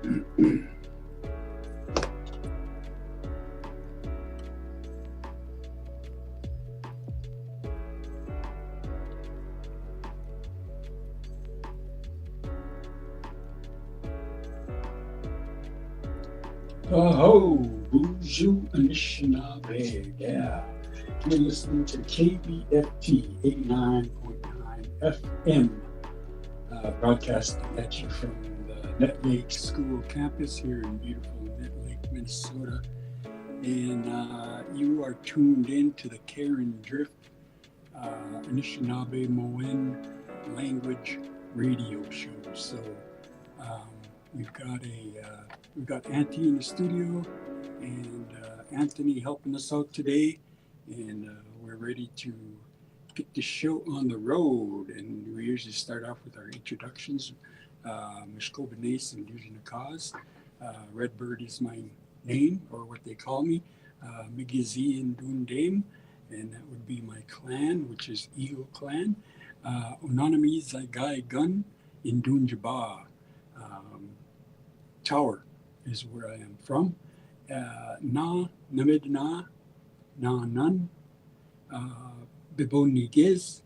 Oh, bonjour, Anishinaabe. Yeah. You're listening to KBFT 89.9 FM, broadcasting at you from the Nett Lake School campus here in beautiful Nett Lake, Minnesota. And you are tuned in to the Karen Drift Anishinaabemoin language radio show. So um, we've got Auntie in the studio and Anthony helping us out today, and we're ready to get the show on the road. And we usually start off with our introductions. Mishkobanes and Dujinakas. Redbird is my name, or what they call me. Migizi and Dundame, and that would be my clan, which is Eagle Clan. Unanami Zaagi'igining in Dunjaba. Tower is where I am from. Na Namidna Na Nun. Bibonigiz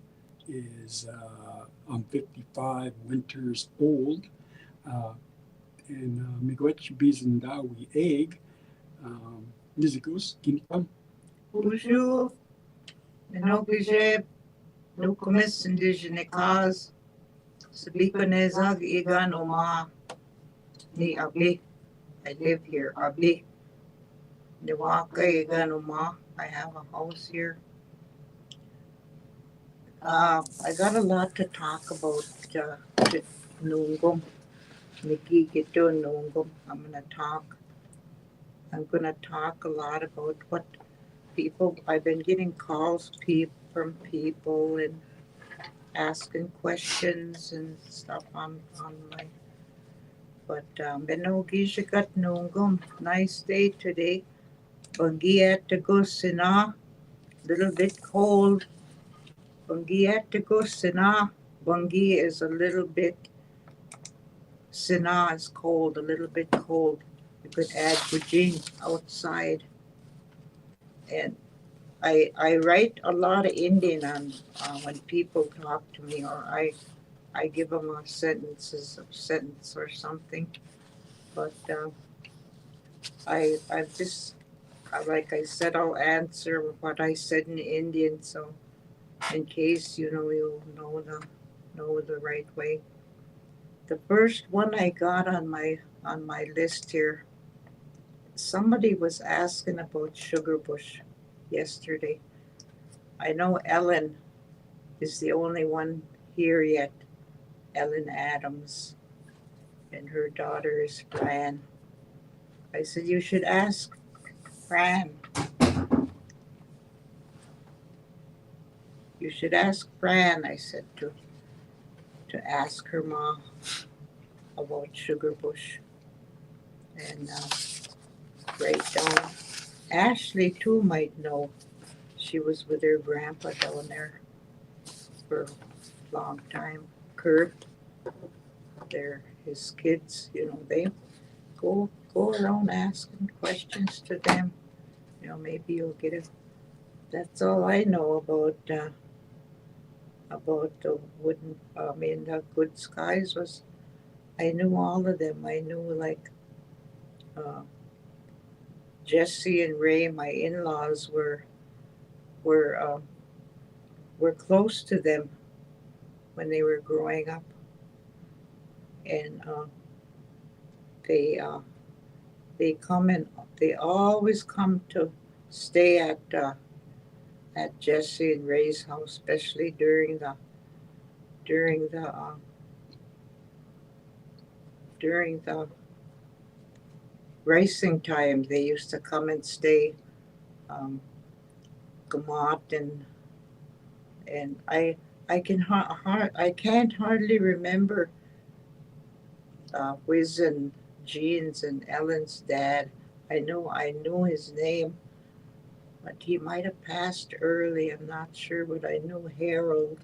is I'm 55 winters old. And Miigwech Bizendawi egg. Nizigos, Ginikam. Bonjour, Inhabitants, Nukumis Indigenous, asabikone zaagi'igining ni Abli. I live here, Abli. Zaagi'igining, I have a house here. I got a lot to talk about Nungum. Nikki Gito Nungum. I'm gonna talk a lot about what people. I've been getting calls from people and asking questions and stuff on my. But Benogishikat Nungum. Nice day today. Bungi at the Gusina. Little bit cold. Bungi at the Gusina. Bungi is a little bit. Sina is cold, a little bit cold. You could add Bujing outside. And I write a lot of Indian on when people talk to me, or I give them a sentence or something. But I just, like I said, I'll answer what I said in Indian, so in case you'll know the right way. The first one I got on my list here, somebody was asking about sugar bush yesterday. I know Ellen is the only one here yet, Ellen Adams, and her daughter is Fran. I said, you should ask Fran. You should ask Fran, I said, to ask her mom about sugar bush. And right down. Ashley too might know. She was with her grandpa down there for a long time. Kurt, they're his kids, they go around asking questions to them. Maybe you'll get it. That's all I know about the the Good Skies was. I knew all of them. I knew like Jesse and Ray, my in-laws, were close to them when they were growing up, and they always come to stay at Jesse and Ray's house, especially during the racing time. They used to come and stay. Gamot and I can't hardly remember Wiz and Jean's and Ellen's dad. I knew his name, but he might have passed early. I'm not sure, but I knew Harold.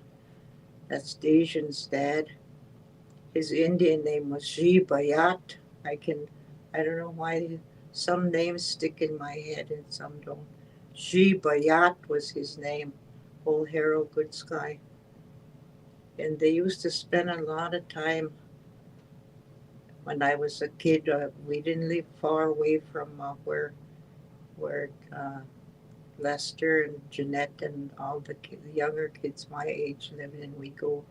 That's Dejan's dad. His Indian name was Ji Bayat. I don't know why some names stick in my head and some don't. Bayat was his name, old Harold Goodsky. And they used to spend a lot of time when I was a kid. We didn't live far away from where Lester and Jeanette and all the younger kids my age lived, and we go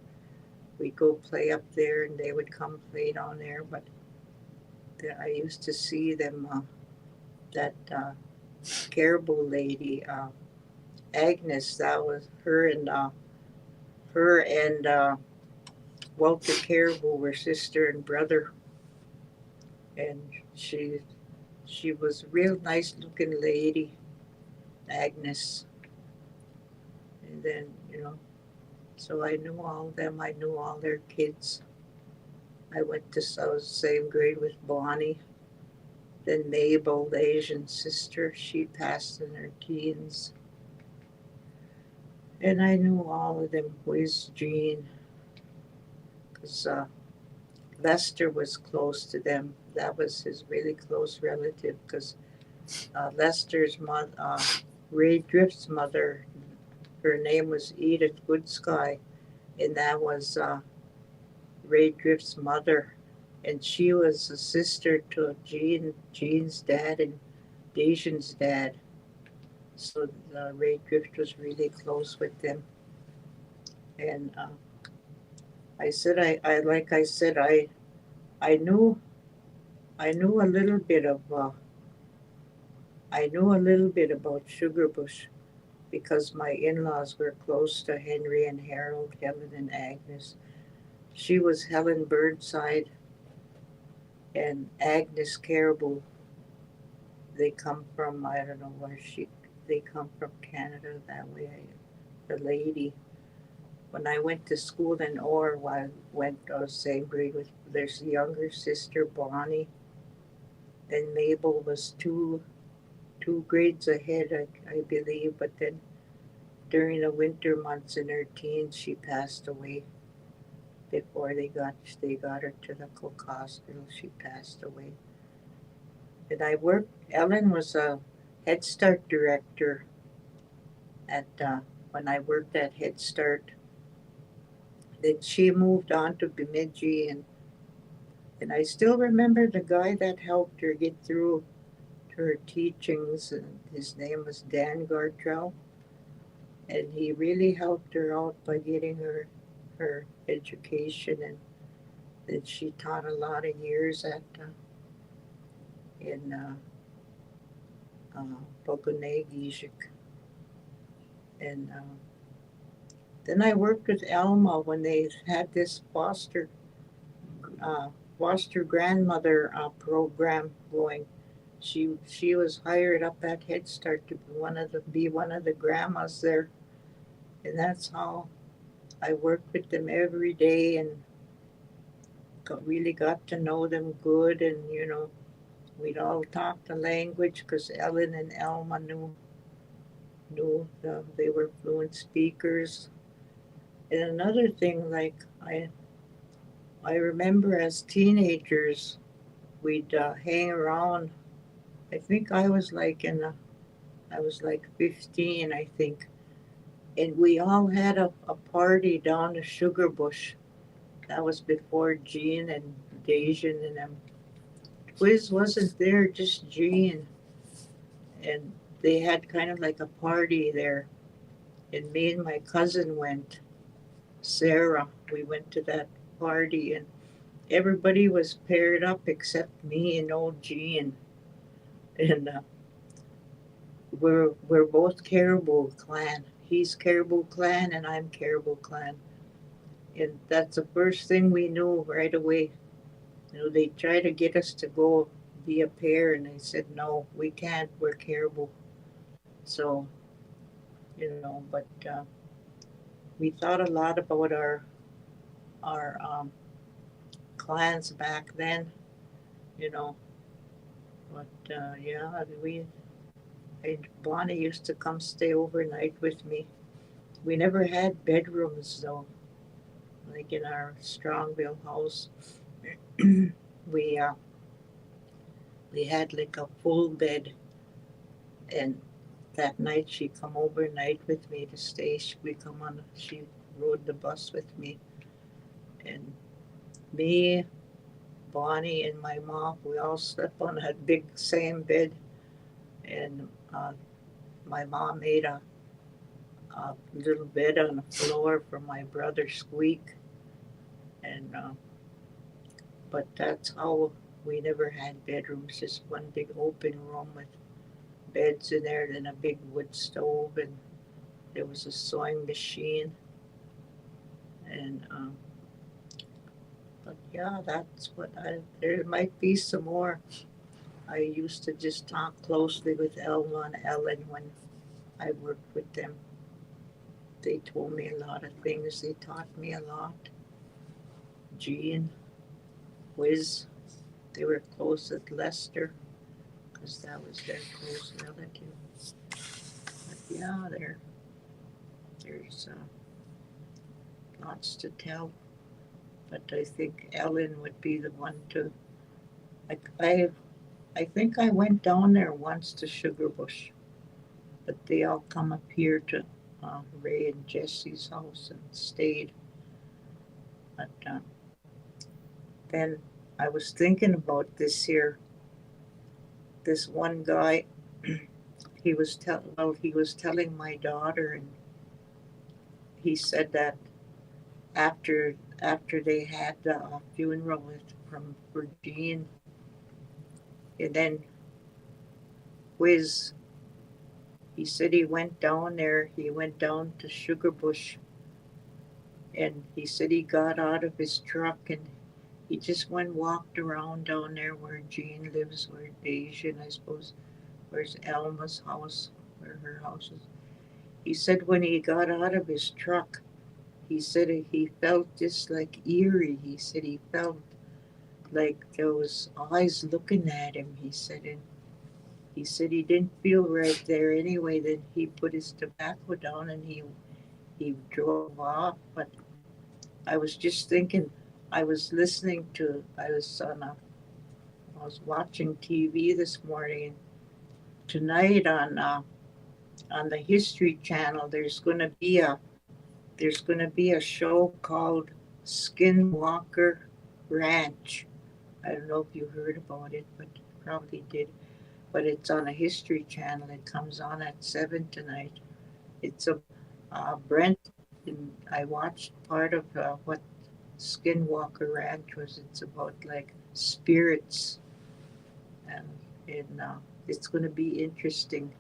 play up there, and they would come play down there. But I used to see them. That caribou lady, Agnes. That was her and Walter Caribou were sister and brother, and she was a real nice looking lady, Agnes. And then so I knew all of them. I knew all their kids. I was same grade with Bonnie. Then Mabel, the Asian sister, she passed in her teens. And I knew all of them. Where's Jean? Because Lester was close to them. That was his really close relative. Because Lester's mother, Ray Drift's mother, her name was Edith Goodsky, and that was Ray Drift's mother. And she was a sister to Jean's dad and Dejan's dad. So Ray Drift was really close with them. And I said, I knew a little bit of, I knew a little bit about Sugarbush because my in-laws were close to Henry and Harold, Helen and Agnes. She was Helen Burnside and Agnes Caribou. They come from, I don't know they come from Canada that way. The lady. When I went to school in Orr, I was same grade with their younger sister, Bonnie. Then Mabel was two grades ahead, I believe. But then during the winter months in her teens, she passed away. Before they got her to the Cook Hospital, she passed away. And Ellen was a Head Start director at when I worked at Head Start. Then she moved on to Bemidji, and I still remember the guy that helped her get through to her teachings, and his name was Dan Gartrell, and he really helped her out by getting her education, and then she taught a lot of years at in Pogonegijik. And then I worked with Alma when they had this foster grandmother program going. She was hired up at Head Start to be one of the grandmas there, and that's how I worked with them every day and really got to know them good. And we'd all talk the language because Ellen and Alma knew they were fluent speakers. And another thing, like I remember as teenagers, we'd hang around. I think I was like 15, I think, and we all had a party down to Sugarbush. That was before Jean and Dejan and them. Quiz wasn't there, just Jean, and they had kind of like a party there. And me and my cousin went, Sarah. We went to that party, and everybody was paired up except me and old Jean. And we're both Caribou clan. He's Caribou clan and I'm Caribou clan. And that's the first thing we knew right away. They tried to get us to go be a pair, and I said, no, we can't. We're Caribou. So, but we thought a lot about our clans back then, But yeah, Bonnie used to come stay overnight with me. We never had bedrooms though, like in our Strongville house. we we had like a full bed, and that night she come overnight with me to stay. She rode the bus with me, and me, Bonnie, and my mom, we all slept on that big same bed, and my mom made a little bed on the floor for my brother Squeak, and but that's how we never had bedrooms, just one big open room with beds in there, and a big wood stove, and there was a sewing machine, and but yeah, that's what there might be some more. I used to just talk closely with Elma and Ellen when I worked with them. They told me a lot of things. They taught me a lot. Jean, Wiz, they were close with Lester because that was their close relative. But yeah, there's lots to tell. But I think Ellen would be the one to. I think I went down there once to Sugarbush, but they all come up here to Ray and Jesse's house and stayed. But then I was thinking about this here. This one guy, he was telling my daughter, and he said that after they had the funeral from Virgin, and then Wiz, he said he went down there. He went down to Sugarbush, and he said he got out of his truck and he just went and walked around down there where Jean lives, where Asian, I suppose, where's Elma's house, where her house is. He said when he got out of his truck, he said he felt just like eerie. He said he felt like there was eyes looking at him. He said, and he said he didn't feel right there anyway. Then he put his tobacco down and he drove off. But I was just thinking, I was watching TV this morning. Tonight on the History Channel, there's going to be a show called Skinwalker Ranch. I don't know if you heard about it, but you probably did. But it's on a History Channel. It comes on at 7 tonight. It's a Brent. And I watched part of what Skinwalker Ranch was. It's about like spirits, and it's going to be interesting.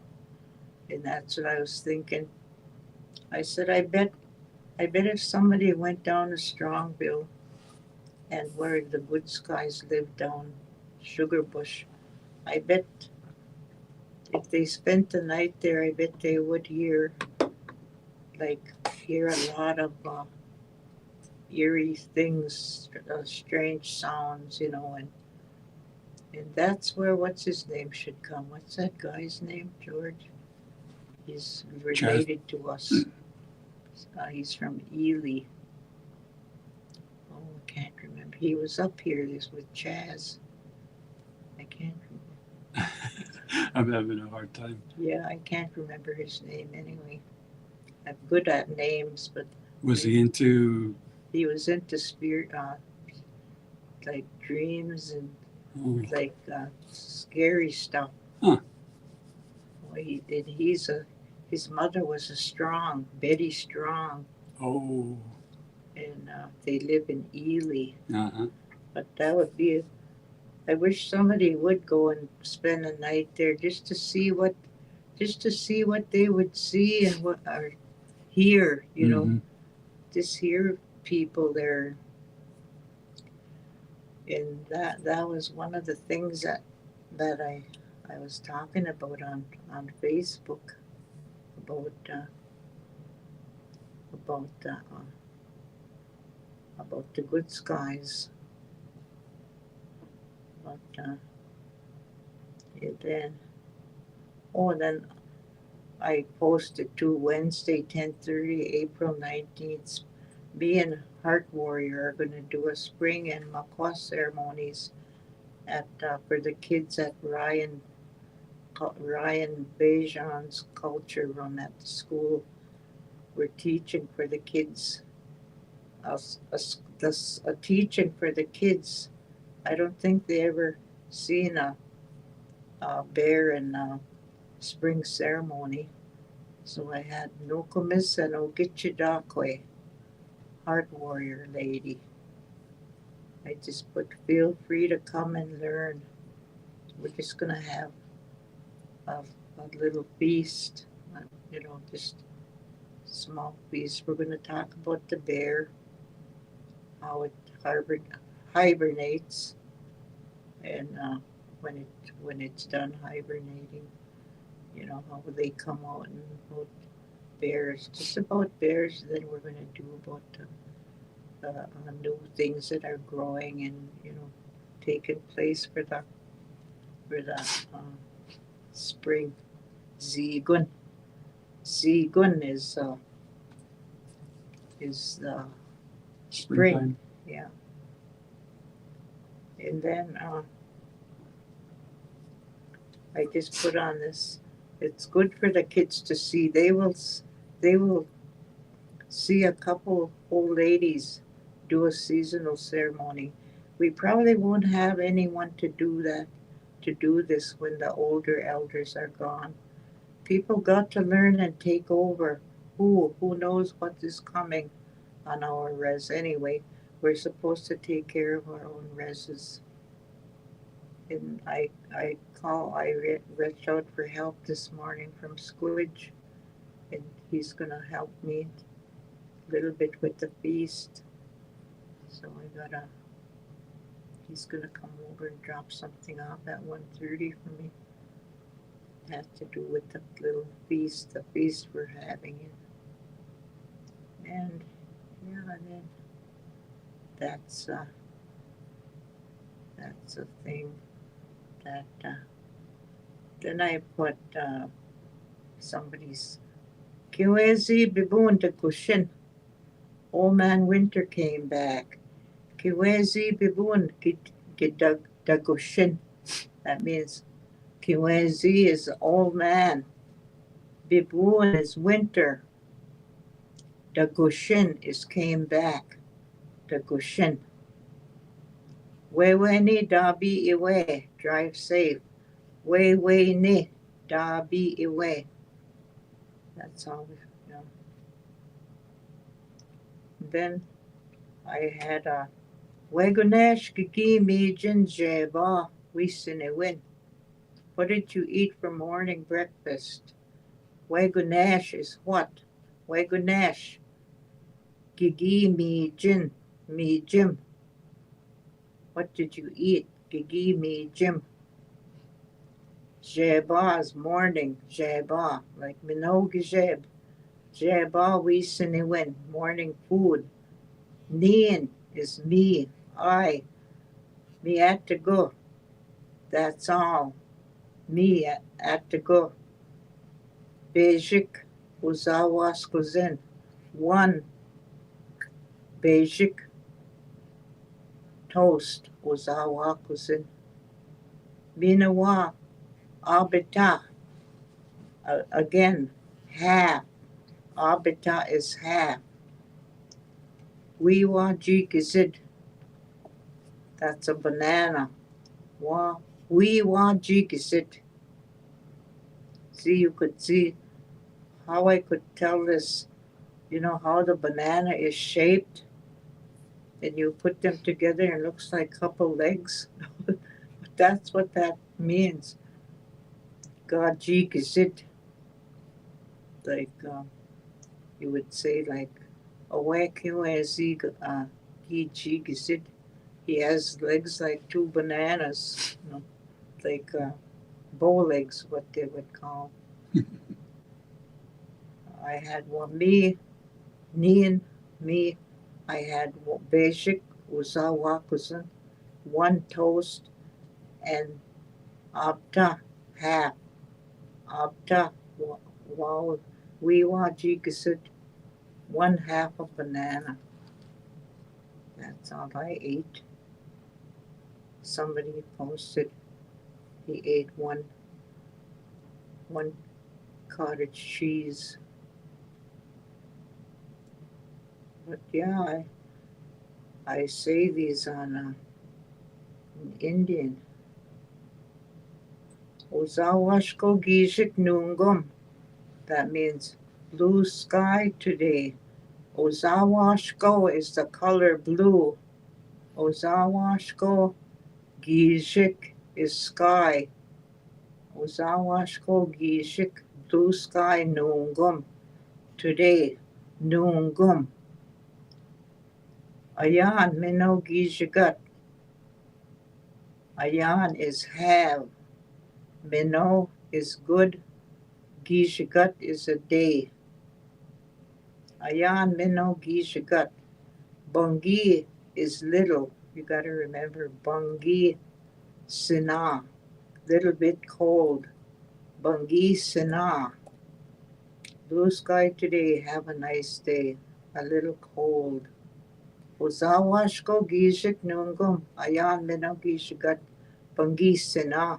And that's what I was thinking. I said, I bet if somebody went down to Strongville and where the good skies live down Sugarbush, I bet if they spent the night there, I bet they would hear a lot of eerie things, strange sounds, and that's where what's his name should come. What's that guy's name, George? He's related to us. He's from Ely. Oh, I can't remember. He was up here with Chaz. I can't remember. I'm having a hard time. Yeah, I can't remember his name anyway. I'm good at names, but was he into? He was into spirit, like dreams and like scary stuff. Huh. Well, he did. His mother was a Strong, Betty Strong. Oh. And they live in Ely. Uh-huh. But that would be. I wish somebody would go and spend a night there just to see what they would see and what or hear. Just hear people there. And that was one of the things that I was talking about on Facebook about the good skies. But then I posted to Wednesday 10:30, April 19th. Me and Heart Warrior are going to do a spring and Makwa ceremonies at for the kids at Ryan Bejan's culture run at the school. We're teaching for the kids. A teaching for the kids. I don't think they ever seen a bear in a spring ceremony. So I had no komisa no gitchidakwe, heart warrior lady. I just put feel free to come and learn. We're just gonna have a little feast, just small feast. We're gonna talk about the bear, how it hibernates, and when it's done hibernating, how they come out, and about bears, just about bears. Then we're gonna do about new things that are growing and taking place for the spring. Zigun. Zigun is the spring. Springtime. Yeah. And then I just put on this. It's good for the kids to see. They will see a couple old ladies do a seasonal ceremony. We probably won't have anyone to do this when the older elders are gone. People got to learn and take over. Who knows what is coming on our res anyway. We're supposed to take care of our own reses. And I reached out for help this morning from Squidge, and he's gonna help me a little bit with the feast. So he's gonna come over and drop something off at 1:30 for me. It has to do with the little feast, the feast we're having. And then that's a thing that then I put somebody's Kiwezi Bibun de Kushin. Old Man Winter came back. Kiwezi Bibun Dagushin. That means Kiwezi is old man. Bibun is winter. Dagushin is came back. Dagushin. Weweni dabi iwe. Drive safe. Weweni dabi iwe. That's all. Then I had a Wegunesh Gigi Mijin Jeba Wisinewin. What did you eat for morning breakfast? Wegunesh is what? Wegunesh. Gigi Mijin. Mijim. What did you eat? Gigi Mijim. Jeba is morning. Jeba. Like Minogue Jeb. Jeba Wisinewin. Morning food. Nien is me. I. Me at to go. That's all. Me at to go. Basic uzawas kuzen. One basic toast uzawa kuzen. Minawa abita. Again, half. Abita is half. Wiwa jikizid. That's a banana. Wiwa jikizid. See, you could see how I could tell this, how the banana is shaped, and you put them together and it looks like a couple legs. But that's what that means. Gajigizit. Like, you would say, like, Gijigizit. He has legs like two bananas, like bow legs, what they would call. I had me. I had basic uzawakusan, one toast, and abta, half. Abta, wow, wiwa jikisit, one half a banana. That's all I ate. Somebody posted he ate one cottage cheese. But yeah, I say these on in Indian. Ozawashko gijik nungum. That means blue sky today. Ozawashko is the color blue. Ozawashko gijik is sky. Ozawashko gijik blue sky nungum. Today, nungum. Ayan mino gijigat. Ayan is have. Mino is good. Gijigat is a day. Ayan mino gijigat. Bungi is little. You gotta remember bungi sina. Little bit cold. Bungi sina. Blue sky today. Have a nice day. A little cold. Uzawashko gijik nungum. Ayan mino gijigat. Bungi sina.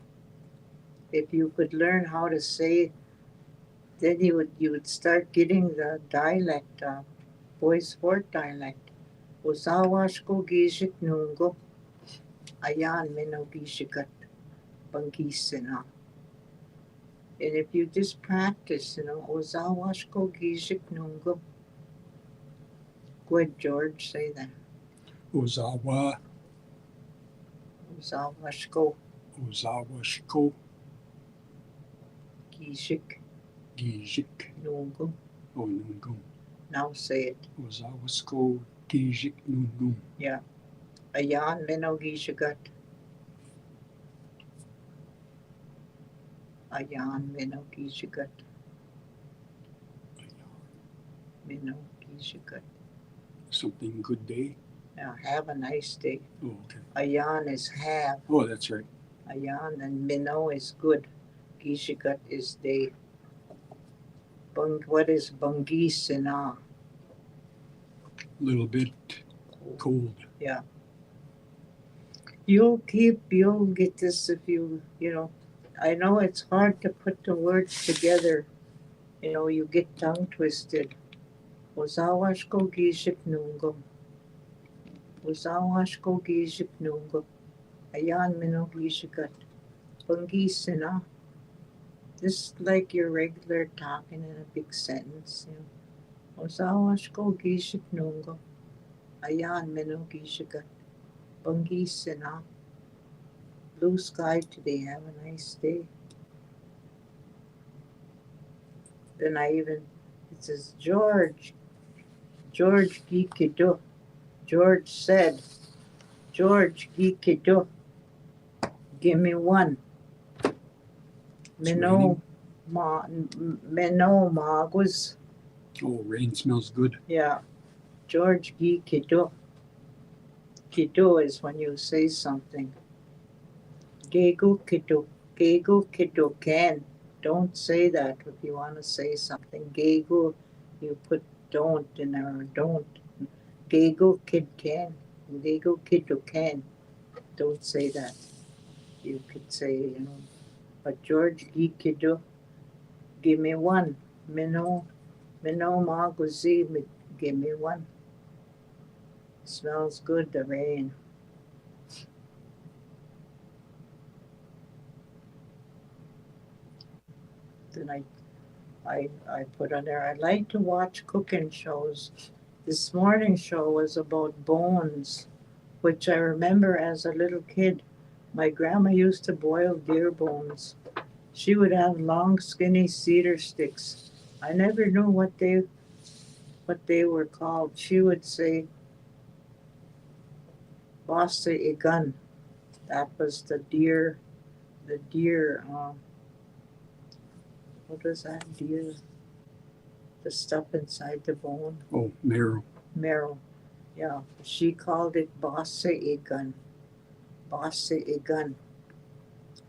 If you could learn how to say, then you would start getting the dialect, Bois Forte dialect. Uzawashko gijik nungum. Ayan mino gijigat. Bungi sina. And if you just practice, Ozawashko gijik nungum. Go ahead, George, say that. Ozawa, Ozawashko Ozawashko, gijik Gijik, nungum. Nungum. Now say it. Ozawasko, Gijik, Nungum. Yeah. Ayan mino gijigat. Ayan mino gijigat. Mino gijigat. Something good day. Now have a nice day. Oh, okay. Ayan is have. Oh, that's right. Ayan and mino is good. Gijigat is day. What is bungi sina? Little bit cold. Yeah. You'll get this if you I know it's hard to put the words together. You get tongue twisted. Uzawashko gijik nungum. Uzawashko gijik nungum. Ayan mino gijigat. Bungi sina. Just like your regular talking in a big sentence. Uzawashko gijik nungum. Ayan mino gijigat. Bungi sina. Blue sky today. Have a nice day. Then it says, George Gikido. George said, George Gikido. Give me one. Mino magwas. Oh, rain smells good. Yeah. George Gikido. Kido is when you say something. Gegu kido. Gegu kido can. Don't say that if you want to say something. Gegu, you put don't in there or don't. Gegu kid can. Gegu kido can. Don't say that. You could say, but George Gikido, give me one. Mino maguzi, give me one. Smells good, the rain. Then I put on there, I like to watch cooking shows. This morning's show was about bones, which I remember as a little kid. My grandma used to boil deer bones. She would have long, skinny cedar sticks. I never knew what they were called. She would say, zaagi'igining. That was the deer, what was that deer? The stuff inside the bone. Oh, marrow. Marrow. Yeah. She called it zaagi'igining. Zaagi'igining.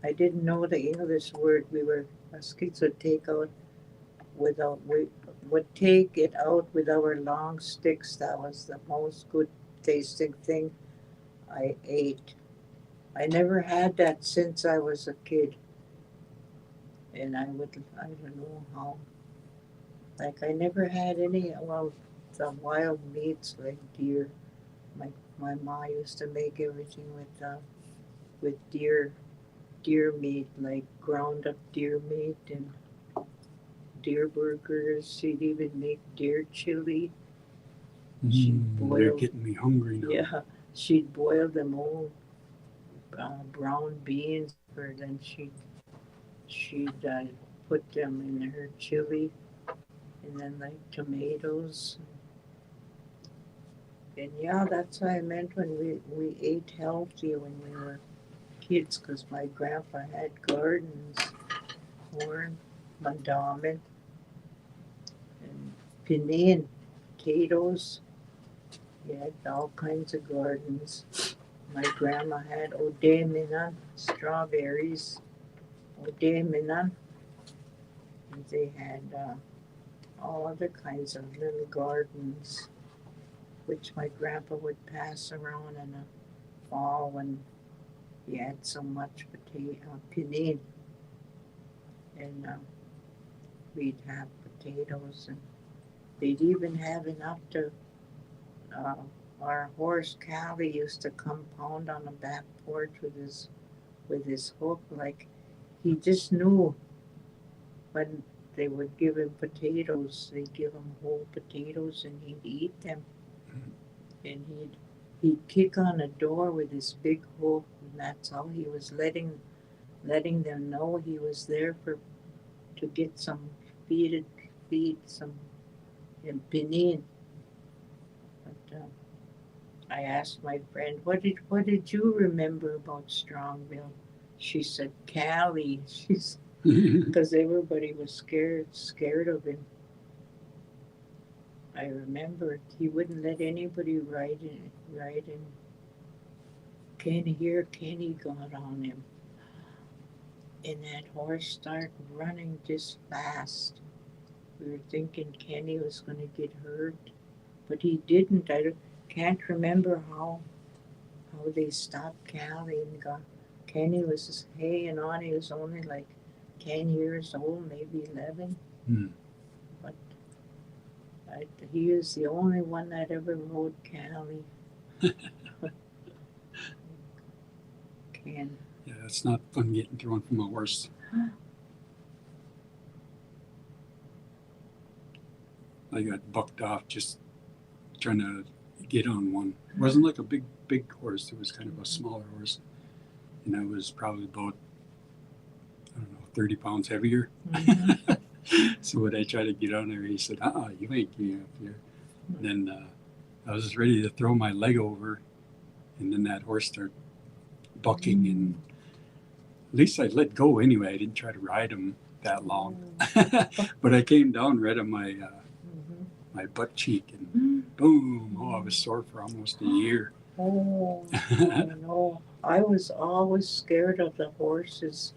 I didn't know the English word. Us kids would we would take it out with our long sticks. That was the most good tasting thing I ate. I never had that since I was a kid. And I don't know how. Like, I never had any, well, the wild meats like deer. My ma used to make everything with deer meat, like ground up deer meat and deer burgers. She'd even make deer chili. She'd You're boil, getting me hungry now. yeah, she'd boil them all brown beans, or then she'd put them in her chili, and then like tomatoes. And yeah, that's what I meant when we ate healthy when we were kids, because my grandpa had gardens, corn, mandamin, and pinyin, potatoes. He had all kinds of gardens. My grandma had odeminan, strawberries, odeminan, and they had all other kinds of little gardens, which my grandpa would pass around in the fall when he had so much pinyin, and we'd have potatoes, and they'd even have enough to. Uh, our horse Callie used to come pound on the back porch with his hook, like he just knew when they would give him potatoes, they'd give him whole potatoes, and he'd eat them, and he'd kick on a door with his big hook, and that's how he was letting them know he was there to get some feed some pinyin. But I asked my friend, what did you remember about Strongville? She said Callie. She's because everybody was scared of him. I remember he wouldn't let anybody ride in. Kenny got on him, and that horse started running just fast. We were thinking Kenny was going to get hurt, but he didn't. Can't remember how they stopped Callie and got. Kenny was hanging on. He was only like 10 years old, maybe 11. But he was the only one that ever rode Callie. Ken. Yeah, it's not fun getting thrown from a horse. I got bucked off just trying to get on one. It wasn't like a big horse. It was kind of a smaller horse. And I was probably about, 30 pounds heavier. Mm-hmm. So when I tried to get on there, he said, you ain't getting up here. And then I was just ready to throw my leg over. And then that horse started bucking, and at least I let go anyway. I didn't try to ride him that long. But I came down right on my butt cheek, and boom! Oh, I was sore for almost a year. Oh, I know. I was always scared of the horses.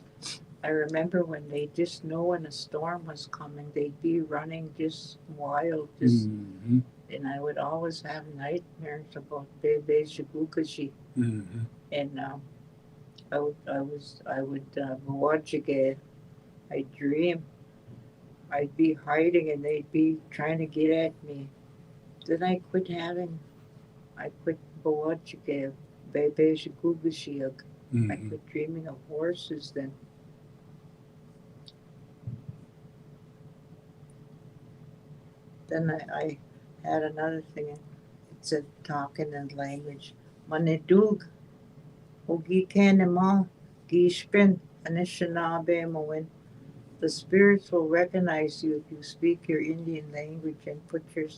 I remember when they just know when a storm was coming, they'd be running just wild, and I would always have nightmares about Bebe Shagukashi. And I would watch again. I'd dream. I'd be hiding and they'd be trying to get at me. Then I quit Bawachike, Bebe Shagubashiag. I quit dreaming of horses then. Then I had another thing. It said talking in language. Manedug, Ogi Kanema, Gishpin, Anishinaabemoin. The spirits will recognize you if you speak your Indian language and put your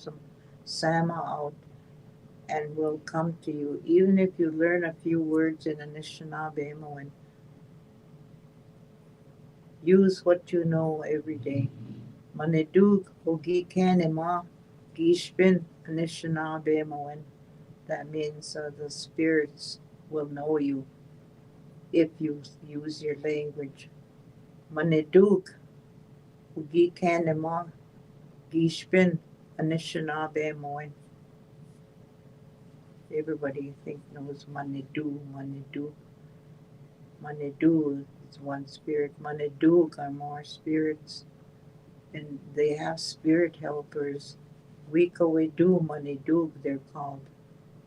sama out, and will come to you, even if you learn a few words in Anishinaabemoin. Use what you know every day. Manedug Ogi Kanema Gishpin Anishinaabemoin. That means the spirits will know you if you use your language. Manedug Ogi Kanema Gishpin Anishinaabemoin. Everybody I think knows Manidu. Manidu is one spirit. Manidug are more spirits, and they have spirit helpers. Wika-wedu, Manidug, they're called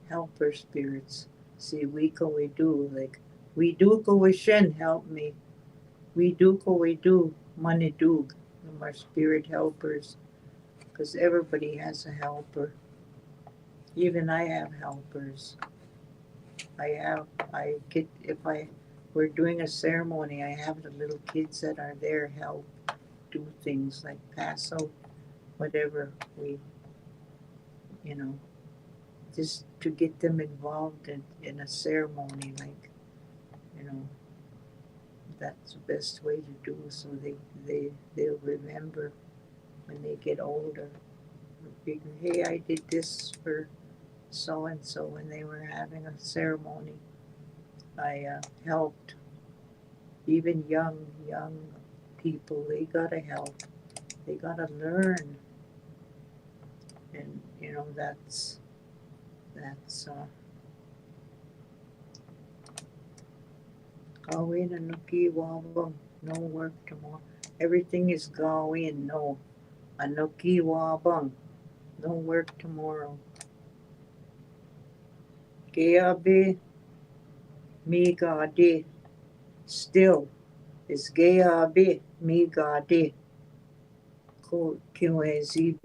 helper spirits. See, Wika-wedu, like, we do go wishin, help me. We do go we do, Manidug, them are spirit helpers, because everybody has a helper. Even I have helpers. If we're doing a ceremony, I have the little kids that are there help do things like pass out whatever you know, just to get them involved in a ceremony, like, you know, that's the best way to do so they'll remember when they get older. Figure, hey, I did this for so and so when they were having a ceremony. I helped even young people. They gotta help. They gotta learn, and you know that's Gawin anuki wabang, no work tomorrow. Everything is gawin, no. Anuki wabang, no work tomorrow. Gayabe mi gadi, still is gayabe mi gadi. Kiwezi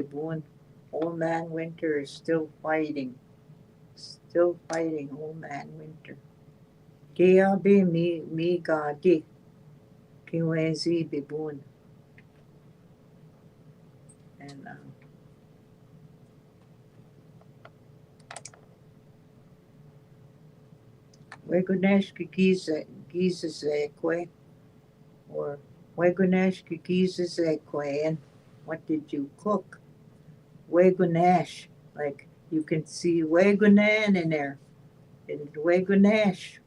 Old Man Winter is still fighting. Still fighting, Old Man Winter. Gayabe mi gadi. Kiwezi bibun. And Wegunesh Gizezekwe, or Wegunesh Gizezekwe, and what did you cook? Wegunesh, like you can see Wegunan in there. And Wegunesh,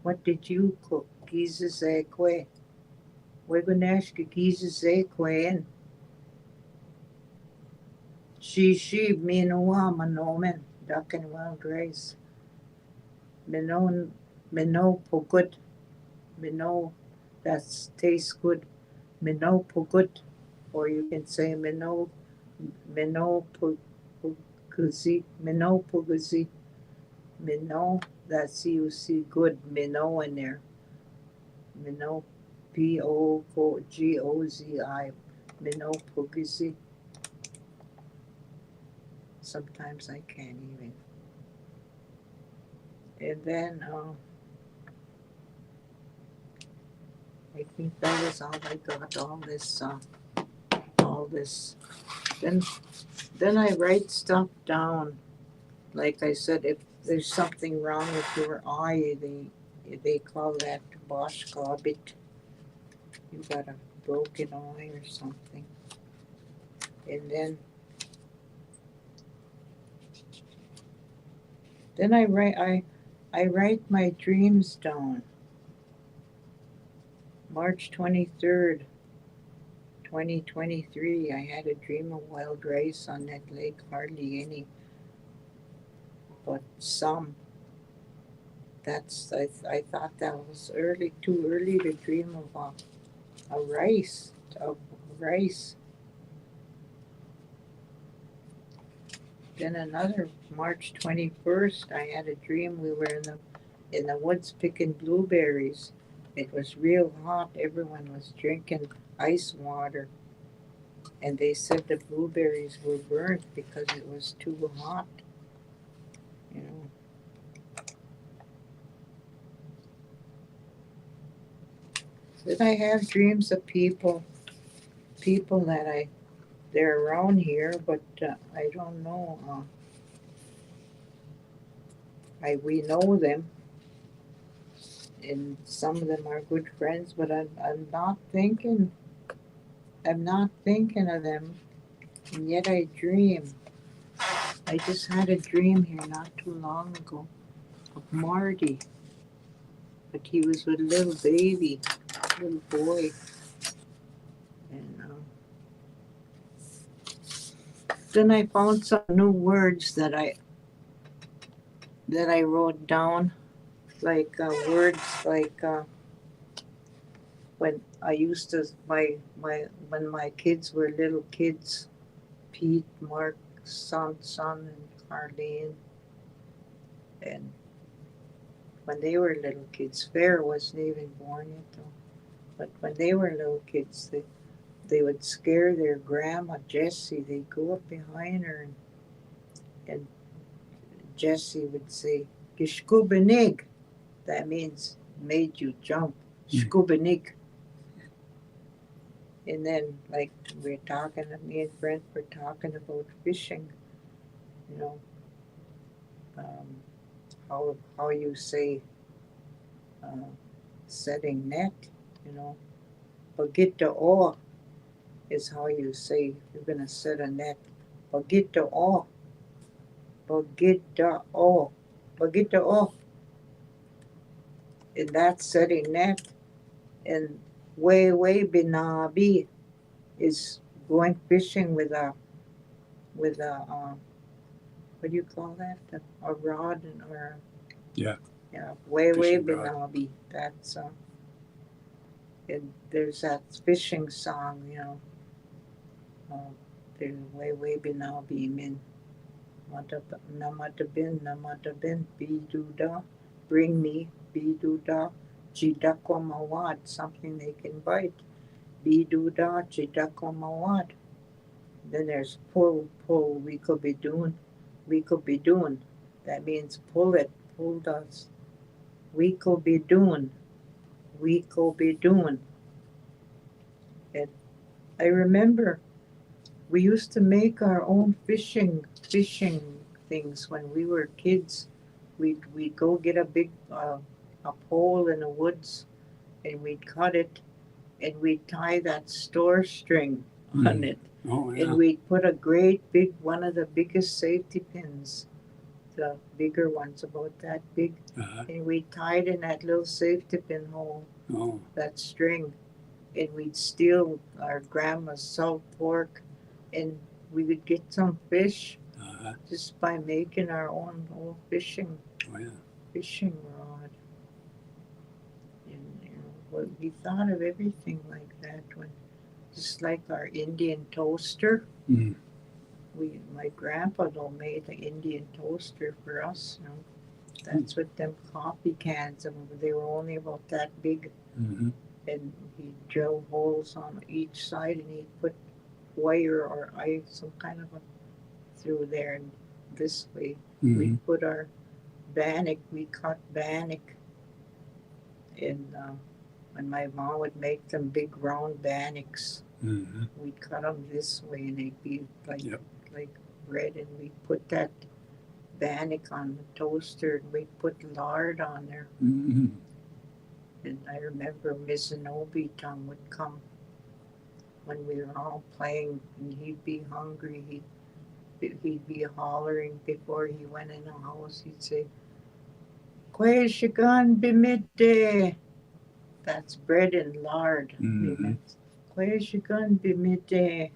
what did you cook? Gizezekwe. Wegunesh Gizezekwe, and she Minoa Manomen, duck and wild rice. Mino Pogut. Mino, that tastes good. Mino Pogut, or you can say Mino Puguzi. Mino Puguzi. Mino, that's you see good Mino in there. Mino, Pogozi. Mino Puguzi. Sometimes I can't even. And then I think that was all I got. All this. Then I write stuff down. Like I said, if there's something wrong with your eye, they call that boshkabit. You got a broken eye or something. And then I write my dreams down. March 23rd, 2023, I had a dream of wild rice on Nett Lake, hardly any, but some. I thought that was too early to dream of rice. Then another March 21st, I had a dream we were in the woods picking blueberries. It was real hot. Everyone was drinking ice water. And they said the blueberries were burnt because it was too hot. You know. Then I have dreams of people that they're around here, but I don't know. We know them, and some of them are good friends, but I'm not thinking of them, and yet I dream. I just had a dream here not too long ago of Marty, but he was with a little baby, little boy, and then I found some new words that I wrote down. like words like when I used to when my kids were little kids, Pete, Mark, son, and Arlene, and when they were little kids, Fair wasn't even born yet though. But when they were little kids, they would scare their grandma Jessie. They'd go up behind her and Jessie would say, "Gishkubanig." That means made you jump. Skubanig. And then, like we're talking, me and Brent were talking about fishing. You know, how you say setting net. You know, Bagito is how you say you're gonna set a net. Bagito, Bagito, Bagito. And that's setting net. And way binabi is going fishing with a what do you call that? A rod or Yeah. Yeah, way Fishing rod. binabi. That's and there's that fishing song, you know. There's way binabi min namatabin biduda, bring me biduda jidako mawad, something they can bite. Biduda jidako mawad. Then there's pull, we could be doing. That means pull it, pull us. We could be doing. And I remember we used to make our own fishing things when we were kids. We'd go get a big a pole in the woods, and we'd cut it, and we'd tie that store string on it. Oh, yeah. And we'd put a great big, one of the biggest safety pins, the bigger ones about that big, and we'd tie it in that little safety pin hole, that string, and we'd steal our grandma's salt pork, and we would get some fish just by making our own old fishing rod. And we thought of everything like that when. Just like our Indian toaster. My grandpa though made an Indian toaster for us. You know, that's what them coffee cans. They were only about that big, and he'd drill holes on each side, and he'd put wire or ice, some kind of a through there, and this way we'd put our bannock. We cut bannock, and when my mom would make them big round bannocks, we'd cut them this way, and they'd be like bread, and we'd put that bannock on the toaster, and we'd put lard on there. And I remember Miss Inobitum would come when we were all playing, and he'd be hungry. He'd be hollering before he went in the house. He'd say, "Kweshigan bimite." That's bread and lard. Kweshigan bimite.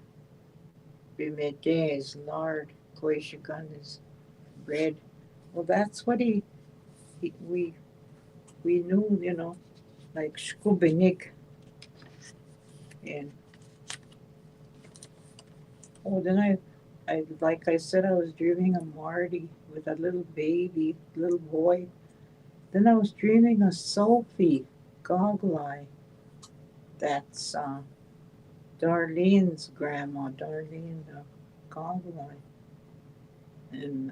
Bimite is lard. Kweshigan is bread. Well, that's what we knew, you know, like shkubinik. And then I like I said, I was dreaming of Marty with a little baby, little boy. Then I was dreaming of Sophie, Goggle Eye. That's Darlene's grandma, Darlene Goggle Eye. And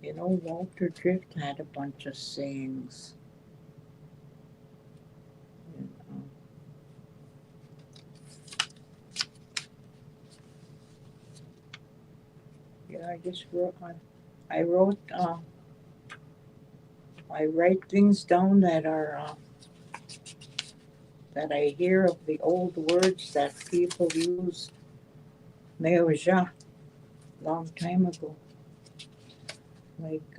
Walter Drift had a bunch of sayings. And, I just wrote. I write things down that are that I hear of the old words that people use. Meoja, long time ago. Like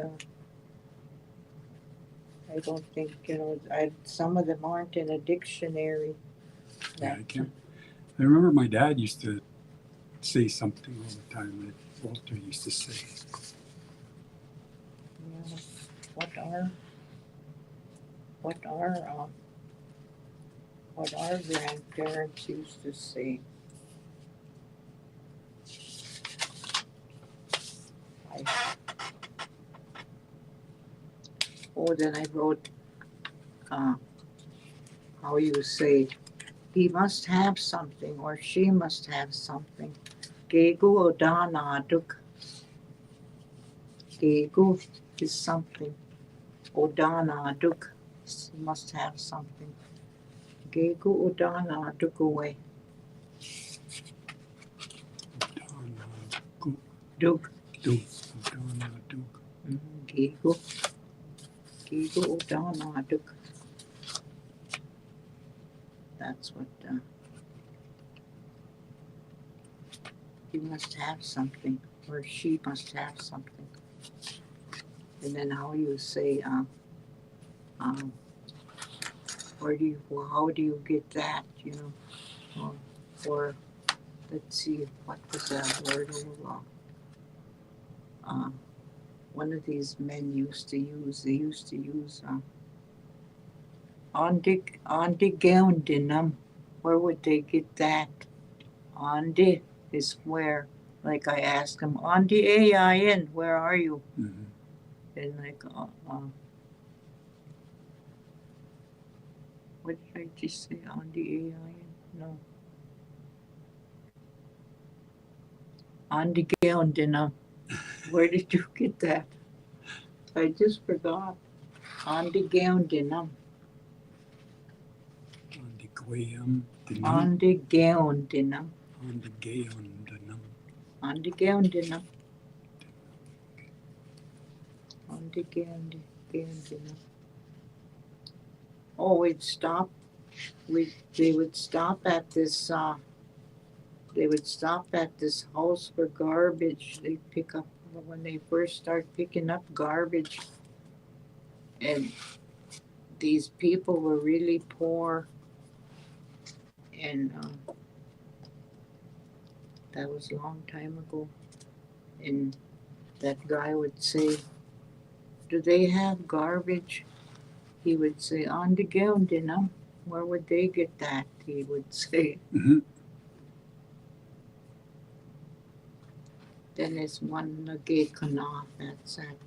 I don't think some of them aren't in a dictionary. Yeah, I remember my dad used to say something all the time that Walter used to say. Yeah. what our grandparents used to say. Then I wrote how you say he must have something or she must have something. Gegu odanaduk. Gegu is something. Odanaduk must have something. Gegu odanaduk away. Duk. Gegu. Gegu odanaduk. That's what he must have something or she must have something. And then how you say how do you get that, you know, or let's see, what was that word? One of these men used to use Ondigaundinum. Where would they get that? Ondi is where, like I asked him, Ondi A-I-N, where are you? Mm-hmm. And like, what did I just say? Ondi A-I-N? No. Ondigaundinum. Where did you get that? I just forgot. Ondigaundinum. Ondigaundinum. Ondigaundinum. Ondigaundinum. Ondigaundinum. Ondigaundinum. Oh, we'd stop. They would stop at this. They would stop at this house for garbage. They pick up when they first start picking up garbage, and these people were really poor, and that was a long time ago. And that guy would say, "Do they have garbage?" He would say, "On the ground, you know. Where would they get that?" He would say. Mm-hmm. Then there's one gay kanaf that's at.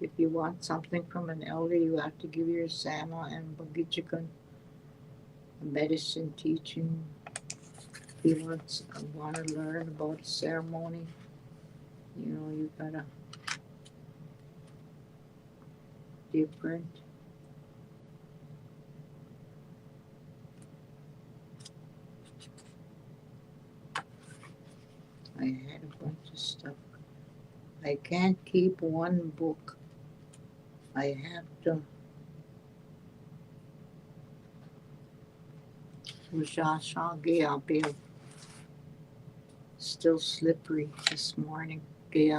If you want something from an elder, you have to give your sama and bagichikan, medicine teaching. If you want to learn about ceremony, you know, you gotta different. I had a bunch of stuff. I can't keep one book. I have to. Still slippery this morning. Do you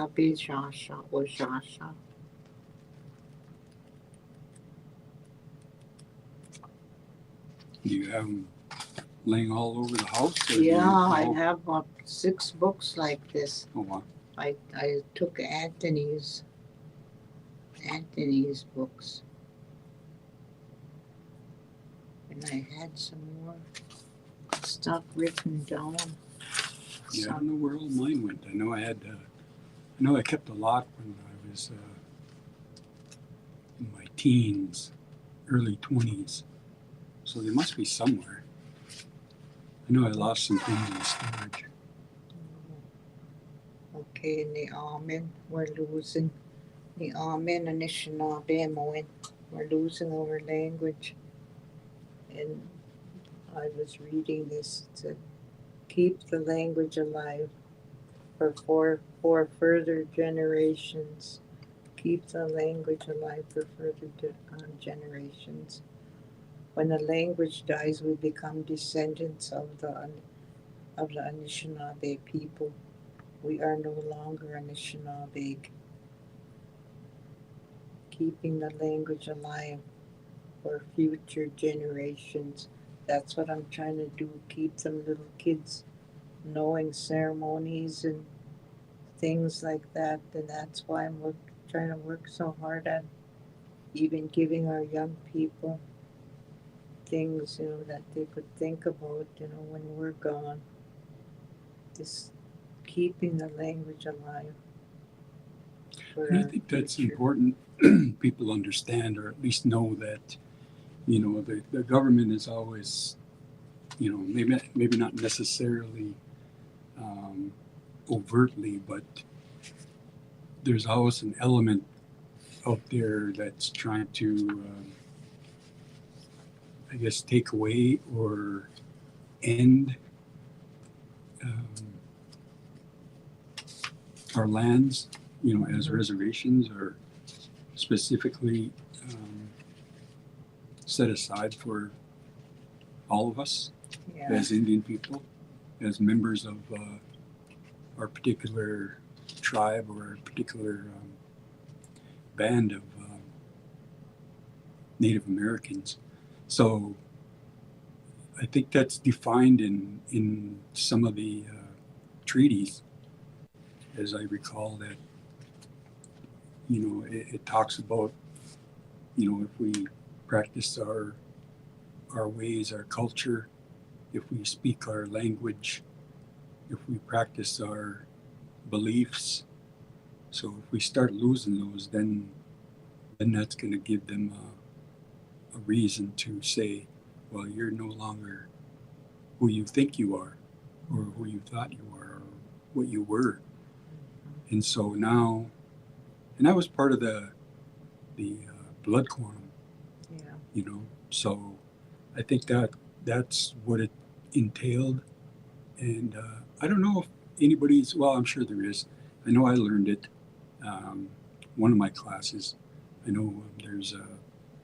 have them laying all over the house? Yeah, I have 6 books like this. Oh, wow. I took Anthony's books. And I had some more stuff written down. Yeah, I don't know where all mine went. I know I kept a lot when I was in my teens, early 20s. So they must be somewhere. I know I lost some things in storage. Okay, in the Amen, we're losing. The Amen, Anishinaabemoin, we're losing our language. And I was reading this. It said, keep the language alive for further generations. Keep the language alive for further generations. When the language dies, we become descendants of the Anishinaabe people. We are no longer Anishinaabe. Keeping the language alive for future generations. that's what I'm trying to do, keep them little kids knowing ceremonies and things like that. And that's why trying to work so hard at even giving our young people things, that they could think about, when we're gone. Just keeping the language alive for And I our think that's future. important. People understand, or at least know that, the government is always, maybe not necessarily overtly, but there's always an element out there that's trying to, I guess, take away or end um, our lands, as reservations, or specifically set aside for all of us Yeah, as Indian people, as members of our particular tribe or a particular band of Native Americans. So I think that's defined in some of the treaties, as I recall, that it talks about if we practice our ways, our culture, if we speak our language, if we practice our beliefs. So if we start losing those, then that's going to give them a reason to say, well, you're no longer who you think you are, or who you thought you were, or what you were. And so now, and that was part of the blood quantum, yeah, So I think that's what it entailed. And I don't know if anybody's, well, I'm sure there is. I know I learned it. One of my classes, I know there's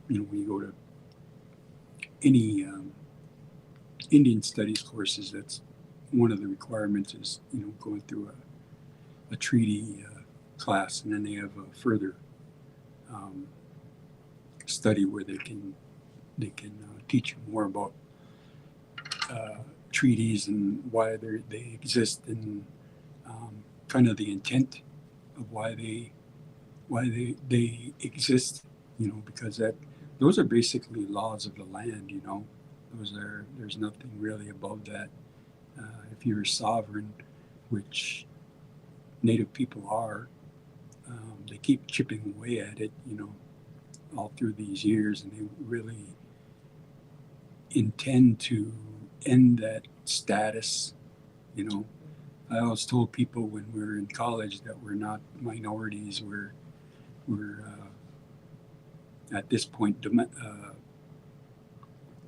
when you go to any Indian studies courses, that's one of the requirements is, going through a treaty class, and then they have a further um, study where they can teach you more about treaties and why they exist, and kind of the intent of why they exist. Because those are basically laws of the land. There's nothing really above that. If you're sovereign, which Native people are, they keep chipping away at it. All through these years, and they really intend to end that status. I always told people when we were in college that we're not minorities. We're at this point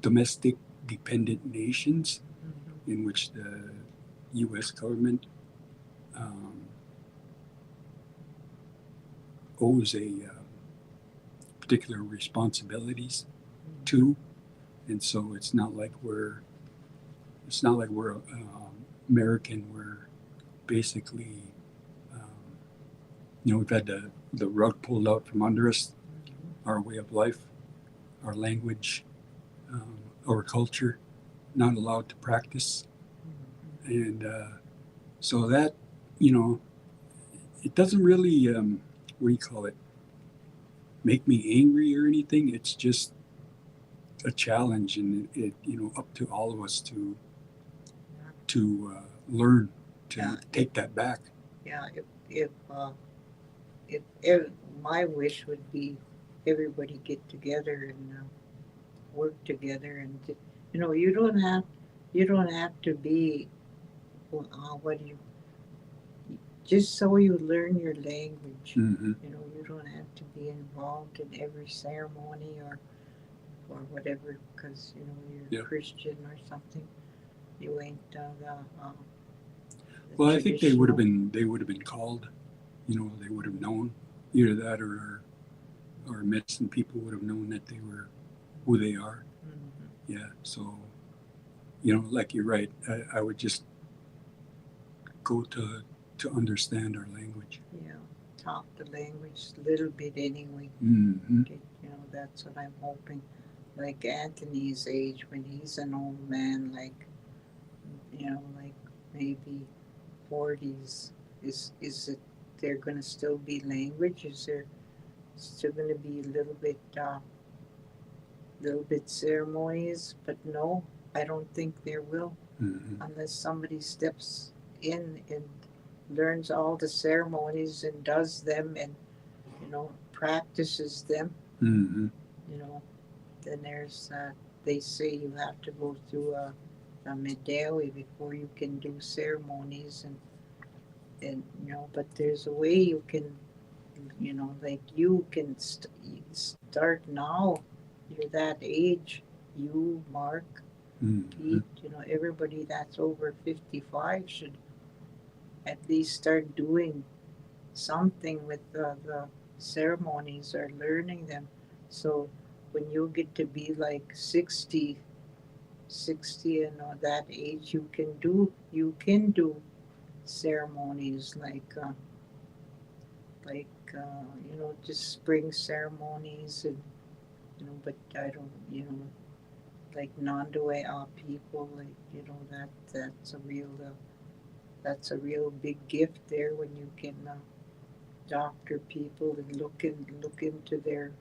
domestic dependent nations, in which the U.S. government owes a particular responsibilities to, and so it's not like we're American. We're basically we've had the rug pulled out from under us, our way of life, our language, our culture, not allowed to practice. And so that, it doesn't really, what do you call it, make me angry or anything. It's just a challenge, and it up to all of us to learn to take that back. Yeah. If my wish would be everybody get together and work together, and you don't have to be what do you just so you learn your language. Mm-hmm. You don't have to be involved in every ceremony or whatever, because you're Christian or something. You ain't Well, I think they would have been called. They would have known either that, or our medicine people would have known that they were who they are. Mm-hmm. Yeah. So, like you're right. I would just go to understand our language. Yeah, talk the language a little bit anyway. Mm-hmm. That's what I'm hoping. like Anthony's age, when he's an old man, like, like maybe 40s, is it there gonna still be language? Is there still gonna be little bit ceremonies? But no, I don't think there will, unless somebody steps in and learns all the ceremonies and does them and practices them. Then there's they say you have to go through a medallion before you can do ceremonies, and but there's a way you can, like you can start now. You're that age, you, Mark, Pete, everybody that's over 55 should at least start doing something with the ceremonies or learning them. So when you get to be like 60 and that age, you can do ceremonies like just spring ceremonies, and but I don't, like non-Dewey people, like that's a real big gift there when you can doctor people and look into their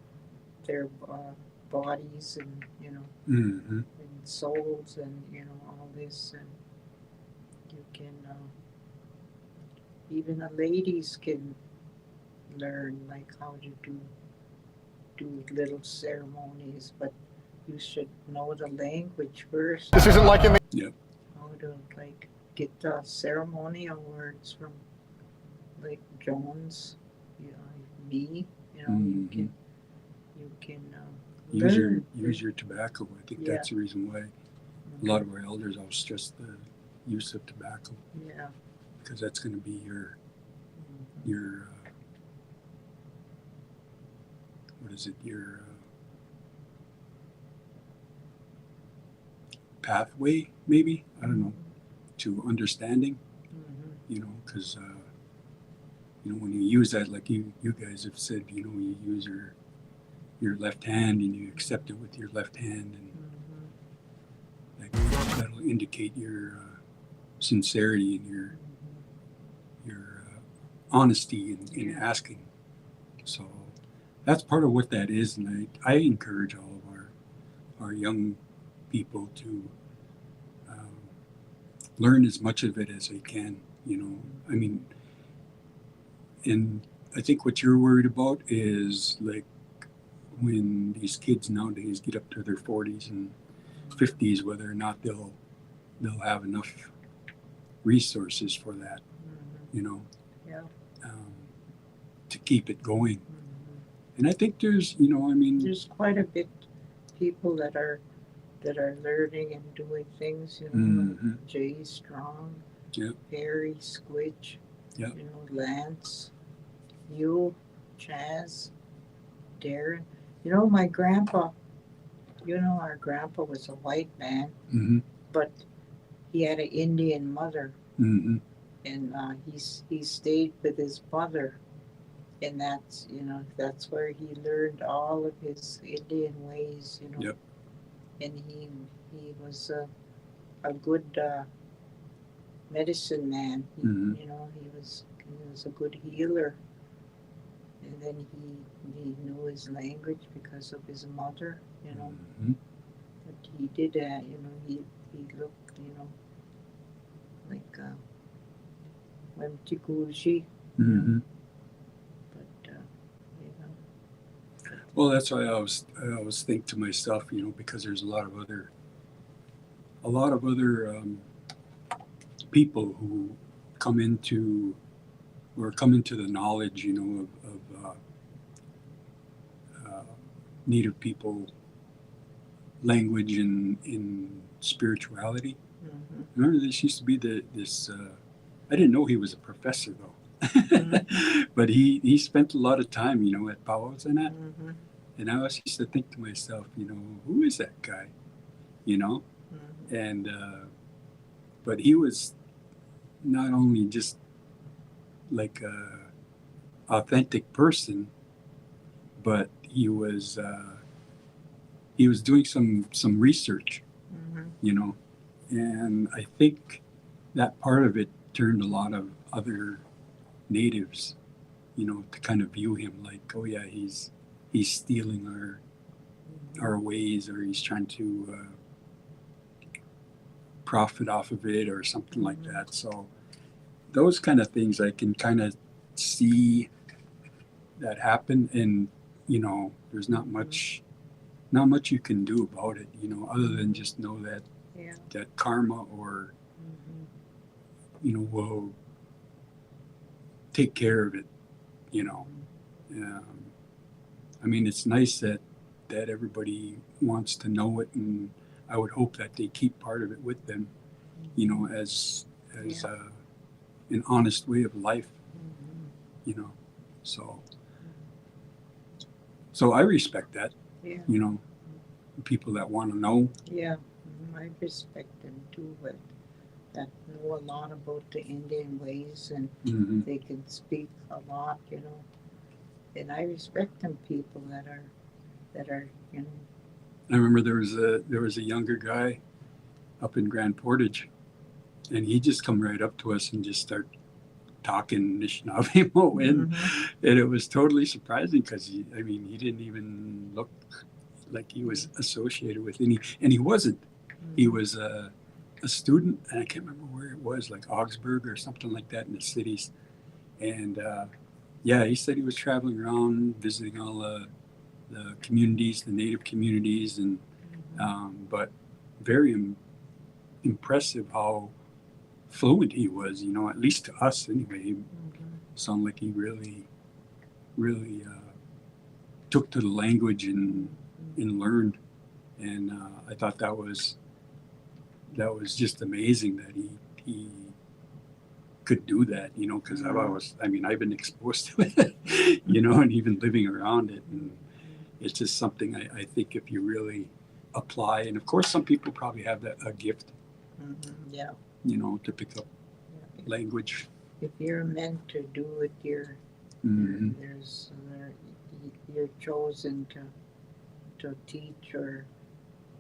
bodies, and and souls, and all this, and you can even the ladies can learn like how to do little ceremonies, but you should know the language first. This isn't like in the... Yep. How to like get the ceremonial words from like Jones, me, you can use your tobacco. I think that's the reason why a lot of our elders always stress the use of tobacco. Yeah. Because that's going to be your what is it? Your pathway, maybe, I don't know, to understanding. Because when you use that, like you guys have said, you use your left hand and you accept it with your left hand, and like that'll indicate your sincerity and your honesty in asking. So that's part of what that is, and I encourage all of our young people to learn as much of it as they can. I mean, and I think what you're worried about is like when these kids nowadays get up to their 40s and 50s, whether or not they'll have enough resources for that, to keep it going. And I think there's, there's quite a bit people that are learning and doing things, like Jay Strong, Perry Squitch, Lance, you, Chaz, Darren. My grandpa, our grandpa was a white man, but he had an Indian mother, and he stayed with his mother, and that's where he learned all of his Indian ways, and he was a good medicine man. He was a good healer, and then he knew his language because of his mother, but he did he looked like Wemtikushi, but well, that's why I always think to myself, because there's a lot of other people who come into the knowledge, of Native people language and in spirituality. Remember, this used to be this. I didn't know he was a professor though, but he spent a lot of time, at powwows and that. And I always used to think to myself, who is that guy, and but he was not only just like a authentic person, but he he was doing some research, Mm-hmm. you know, and I think that part of it turned a lot of other natives, you know, to kind of view him like, oh yeah, he's stealing our ways, or he's trying to profit off of it, or something like that. So those kind of things I can kind of see that happen, and you know, there's not much you can do about it, you know, other than just know that Yeah. that karma, or Mm-hmm. you know, will take care of it, you know. I mean, it's nice that everybody wants to know it, and I would hope that they keep part of it with them, you know, as Yeah. an honest way of life, Mm-hmm. you know. So I respect that, Yeah. you know, people that want to know. Yeah. I respect them too, but that know a lot about the Indian ways, and Mm-hmm. they can speak a lot, you know. And I respect them people that are, you know. I remember there was a younger guy up in Grand Portage, and he just come right up to us and just start talking Anishinaabemoin, and it was totally surprising because I mean, he didn't even look like he was associated with any, and he wasn't. He was a student, and I can't remember where it was, like Augsburg or something like that in the cities. And yeah, he said he was traveling around visiting all the communities, the native communities, and but very impressive how fluent he was. You know, at least to us anyway. He sounded like he really took to the language and learned. And I thought that was just amazing that he could do that, you know, because I've been exposed to it, you know, and even living around it, and it's just something I think if you really apply, and of course some people probably have a gift, Yeah. you know, to pick up Yeah. language. If you're meant to do it, Mm-hmm. you're chosen to teach or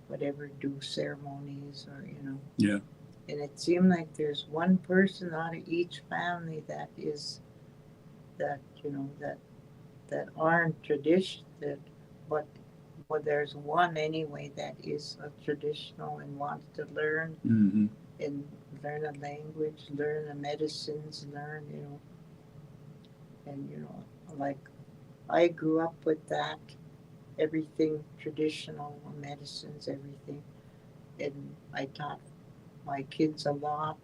whatever, do ceremonies, or you know. Yeah. And it seemed like there's one person out of each family that is that, you know, that aren't tradition, that but there's one anyway that is a traditional and wants to learn, Mm-hmm. and learn a language, learn the medicines, learn, you know. And you know, like I grew up with that, everything traditional, medicines, everything, and I taught my kids a lot.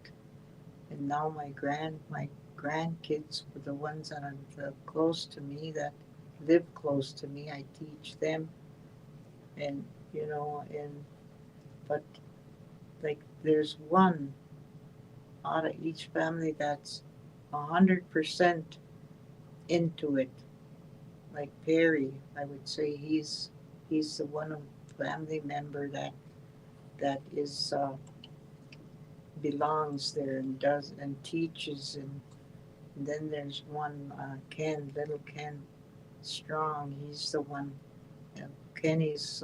And now my grandkids, the ones that are close to me, that live close to me, I teach them. And you know, but like there's one out of each family that's 100% into it. Like Perry, I would say he's the one family member that is belongs there and does and teaches. And then there's one little Ken Strong. He's the one. Kenny's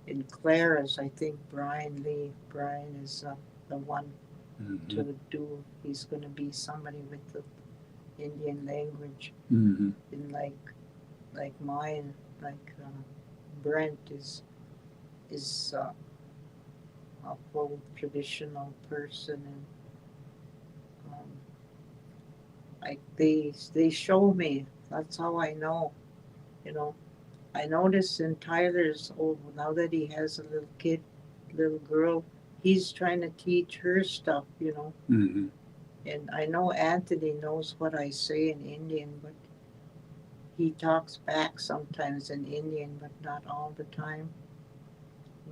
in Clara's. I think Brian is the one to do. He's going to be somebody with the Indian language. And like mine, like Brent is a full traditional person, and like they show me. That's how I know. You know, I notice in Tyler's, now that he has a little girl, he's trying to teach her stuff. You know, and I know Anthony knows what I say in Indian, but he talks back sometimes in Indian, but not all the time.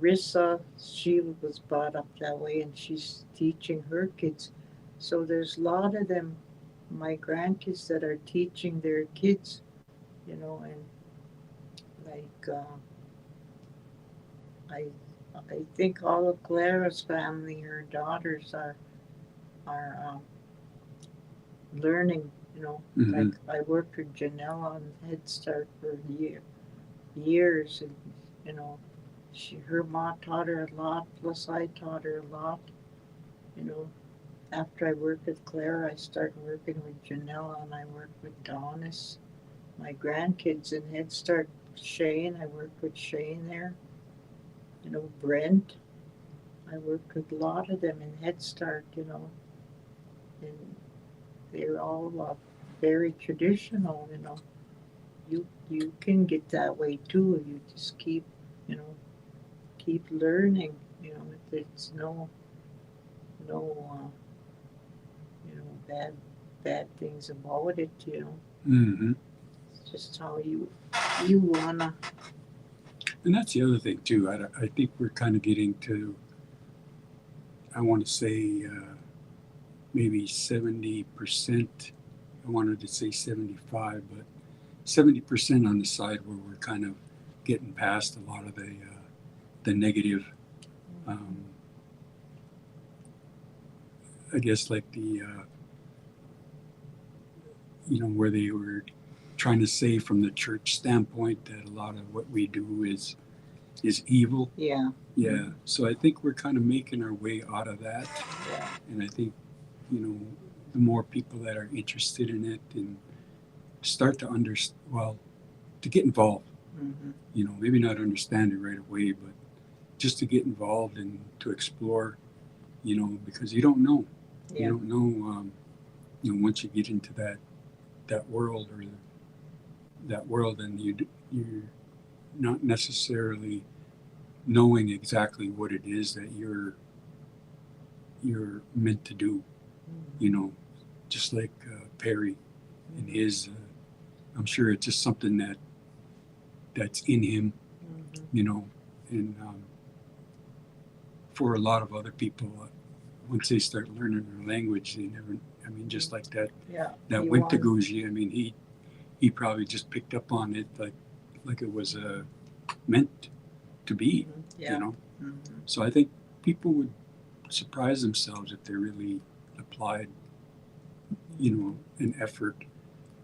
Rissa, she was brought up that way, and she's teaching her kids. So there's a lot of them, my grandkids, that are teaching their kids, you know, and like I think all of Clara's family, her daughters are learning, you know. Like I worked with Janelle on Head Start for a year, years, and you know, her mom taught her a lot. Plus, I taught her a lot. You know, after I worked with Claire, I started working with Janella, and I worked with Donis. My grandkids in Head Start, Shane, I worked with Shane there. You know, Brent, I worked with a lot of them in Head Start. You know, and they're all very traditional. You know, you can get that way too. You just keep, you know, keep learning. You know, it's no you know, bad things about it. You know, Mm-hmm. it's just how you wanna. And that's the other thing too. I think we're kind of getting to, I want to say maybe 70%. I wanted to say 75, but 70% on the side where we're kind of getting past a lot of the negative. Um, I guess like the where they were trying to say from the church standpoint that a lot of what we do is evil. Yeah. Yeah. So I think we're kind of making our way out of that, Yeah. and I think the more people that are interested in it and start to to get involved. Mm-hmm. Maybe not understand it right away, but just to get involved and to explore. Because you don't know. Yeah. You don't know. Once you get into that world or that world, and you're not necessarily knowing exactly what it is that you're meant to do. Just like Perry and his. I'm sure it's just something that's in him. And for a lot of other people, once they start learning their language, they never. I mean, just like that. Yeah. That Winteguji. I mean, he probably just picked up on it like it was meant to be. Yeah. Mm-hmm. So I think people would surprise themselves if they really applied, an effort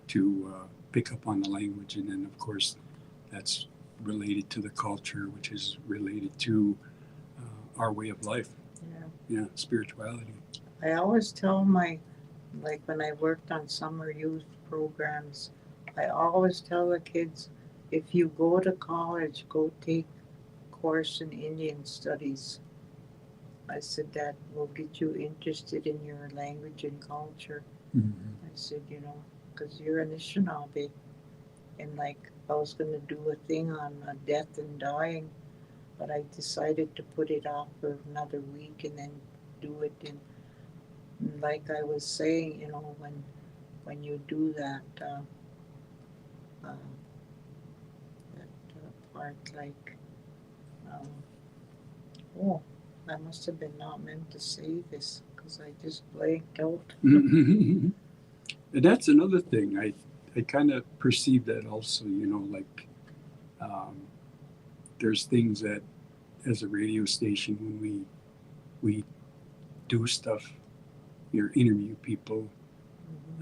to pick up on the language, and then of course that's related to the culture, which is related to our way of life. Yeah, spirituality. I always tell like when I worked on summer youth programs, I always tell the kids, if you go to college, go take a course in Indian studies. I said that will get you interested in your language and culture. Mm-hmm. I said, because you're Anishinaabe, and like I was going to do a thing on death and dying, but I decided to put it off for another week and then do it. And like I was saying, when you do that part, like, oh, I must have been not meant to say this because I just blanked out. And that's another thing. I kind of perceive that also. Like there's things that, as a radio station, when we do stuff, interview people.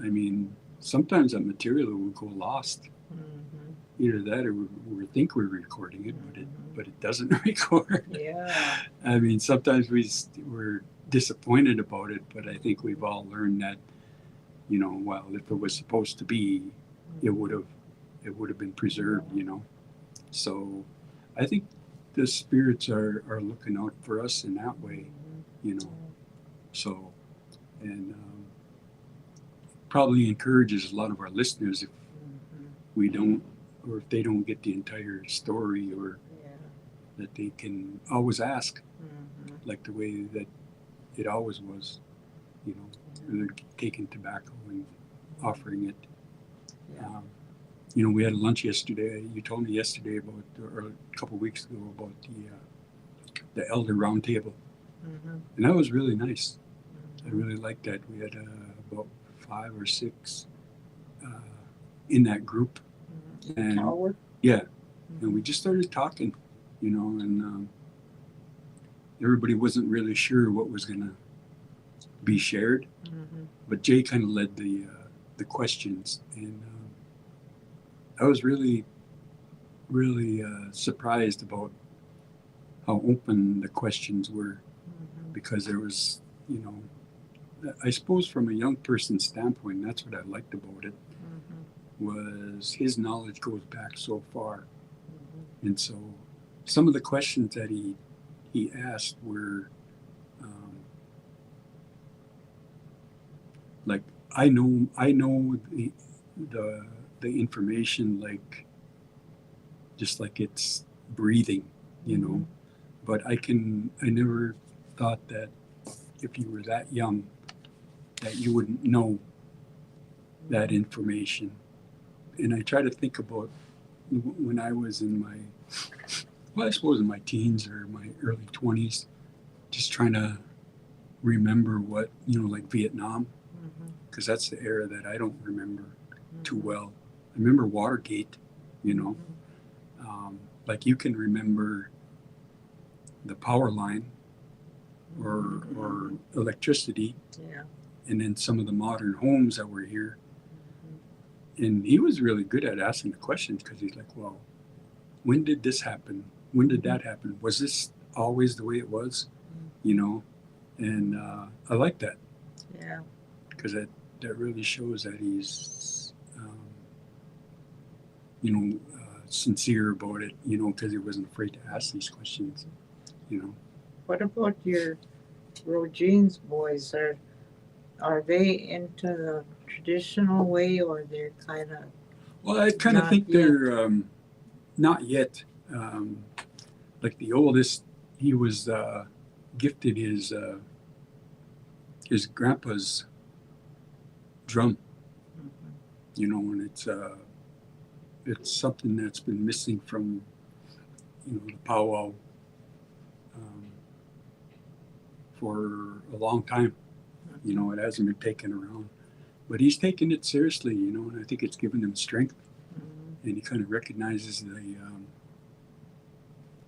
I mean, sometimes that material will go lost. Either that, or we think we're recording it, but it doesn't record. Yeah. I mean, sometimes we're disappointed about it, but I think we've all learned that, well, if it was supposed to be, it would have been preserved. So I think the spirits are looking out for us in that way. So, and probably encourages a lot of our listeners if we don't, or if they don't get the entire story, or that they can always ask, like the way that it always was, they're taking tobacco and offering it. We had a lunch yesterday. You told me yesterday about, or a couple of weeks ago, about the elder round table, and that was really nice. I really liked that. We had about 5 or 6 in that group, and and we just started talking, and everybody wasn't really sure what was going to be shared, but Jay kind of led the questions, and I was really really surprised about how open the questions were, because there was, you know, I suppose from a young person's standpoint, that's what I liked about it, was his knowledge goes back so far. And so some of the questions that he asked were like, I know the information, like just like it's breathing, you know, but I never thought that if you were that young that you wouldn't know that information. And I try to think about when I was in my, well, I suppose in my teens or my early 20s, just trying to remember what, you know, like Vietnam, because that's the era that I don't remember too well. I remember Watergate, you know, like you can remember the power line or electricity, Yeah. and then some of the modern homes that were here. And he was really good at asking the questions, because he's like, well, when did this happen? When did that happen? Was this always the way it was? You know? And I like that, Yeah. because that really shows that he's, you know, sincere about it, you know, because he wasn't afraid to ask these questions, you know. What about your Rogene's boys? Are they into the traditional way, or they're kind of? Well, I kind of Not think yet. they're not yet. Like the oldest, he was gifted his grandpa's drum, you know, and it's something that's been missing from, you know, the powwow for a long time. You know, it hasn't been taken around, but he's taken it seriously, you know, and I think it's given him strength, and he kind of recognizes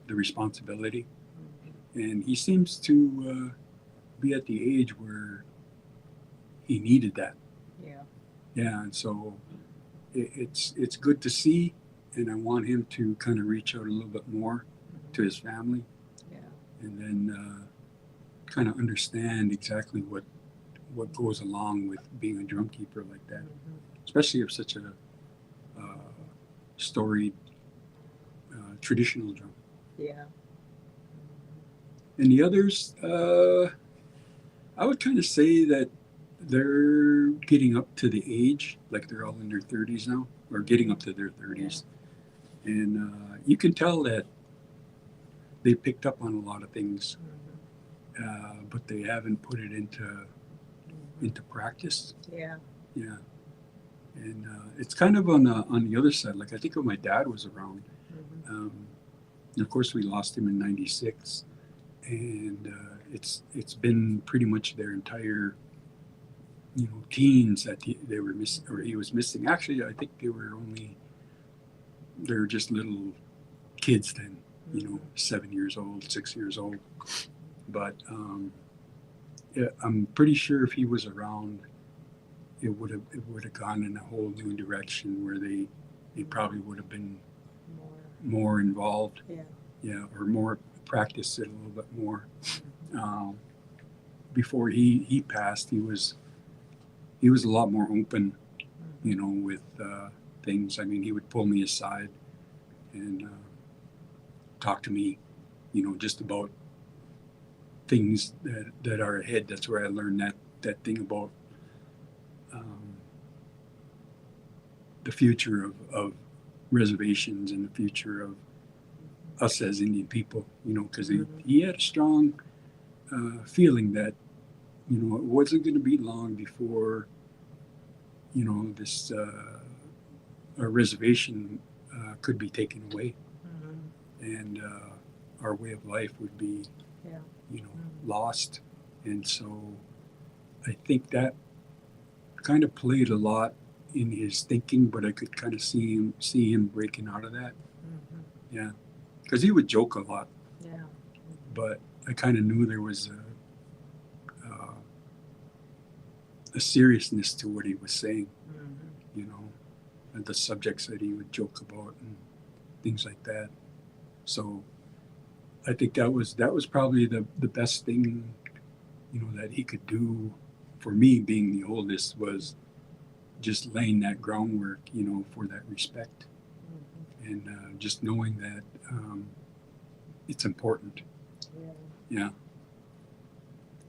the responsibility, and he seems to be at the age where he needed that. Yeah. Yeah, and so it's good to see, and I want him to kind of reach out a little bit more to his family, Yeah. and then kind of understand exactly what goes along with being a drum keeper like that, especially of such a storied traditional drum. Yeah. And the others, I would kind of say that they're getting up to the age, like they're all in their 30s now, or getting up to their 30s. And you can tell that they picked up on a lot of things, but they haven't put it into practice. Yeah. Yeah. And it's kind of on the other side. Like I think when my dad was around, and of course we lost him in '96, and it's been pretty much their entire, you know, teens that they were missing, or he was missing. Actually, I think they were just little kids then, you know, 7 years old, 6 years old. But yeah, I'm pretty sure if he was around, it would have gone in a whole new direction where they probably would have been more involved. Yeah, or more practiced it a little bit more. Before he passed, he was a lot more open, you know, with things. I mean, he would pull me aside and talk to me, you know, just about things that are ahead. That's where I learned that thing about the future of reservations and the future of us as Indian people, you know, because he had a strong feeling that, you know, it wasn't going to be long before, you know, this our reservation could be taken away, and our way of life would be, you know, lost. And so I think that kind of played a lot in his thinking, but I could kind of see him breaking out of that. Yeah, because he would joke a lot. Yeah. But I kind of knew there was a seriousness to what he was saying, you know, and the subjects that he would joke about and things like that. So I think that was probably the best thing, that he could do for me, being the oldest, was just laying that groundwork, for that respect, and just knowing that it's important. Yeah.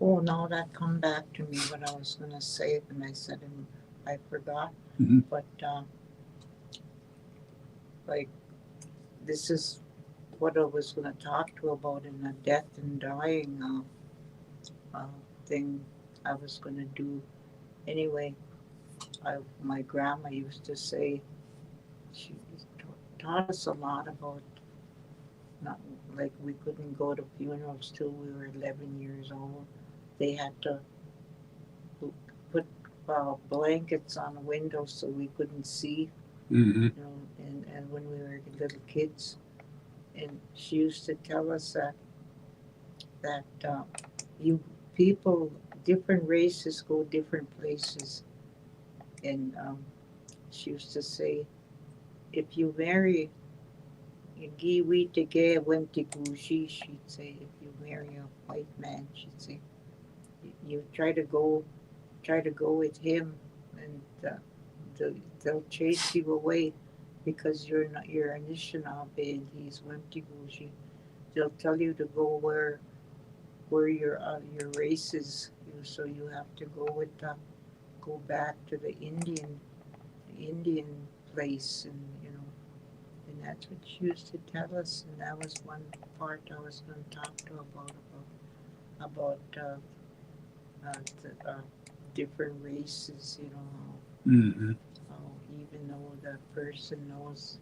Oh, now that come back to me what I was gonna say, and I said and I forgot. Mhm. But like, this is what I was gonna talk to about in the death and dying thing I was gonna do. Anyway, my grandma used to say, she taught us a lot about, not like we couldn't go to funerals till we were 11 years old. They had to put blankets on the windows so we couldn't see, Mm-hmm. and when we were little kids. And she used to tell us that you people, different races go different places. And she used to say, if you marry she'd say, if you marry a white man, she'd say, you try to go with him, and they'll chase you away because you're Anishinaabe and he's Wemptigushi. They'll tell you to go where your race is, so you have to go back to the Indian place, and and that's what she used to tell us, and that was one part I was going to talk to about the different races, Mm-hmm. even though the person knows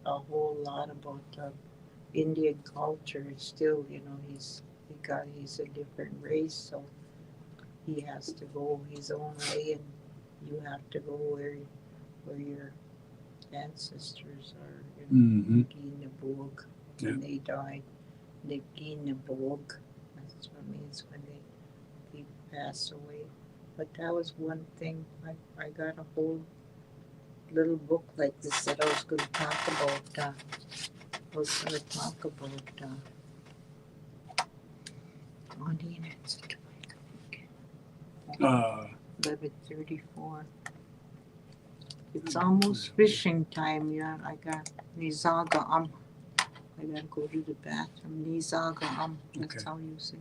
a whole lot about Indian culture, it's still, he's a different race, so he has to go his own way, and you have to go where your ancestors are. Mm-hmm. Naginaboog, Yeah. when they died. Naginaboog, that's what it means when they pass away. But that was one thing. I got a whole little book like this that I was going to talk about. Aunty, and it's 11:34. It's almost fishing time. Yeah, I got zaagi'igining. I gotta go to the bathroom. Zaagi'igining. That's Okay. how you say.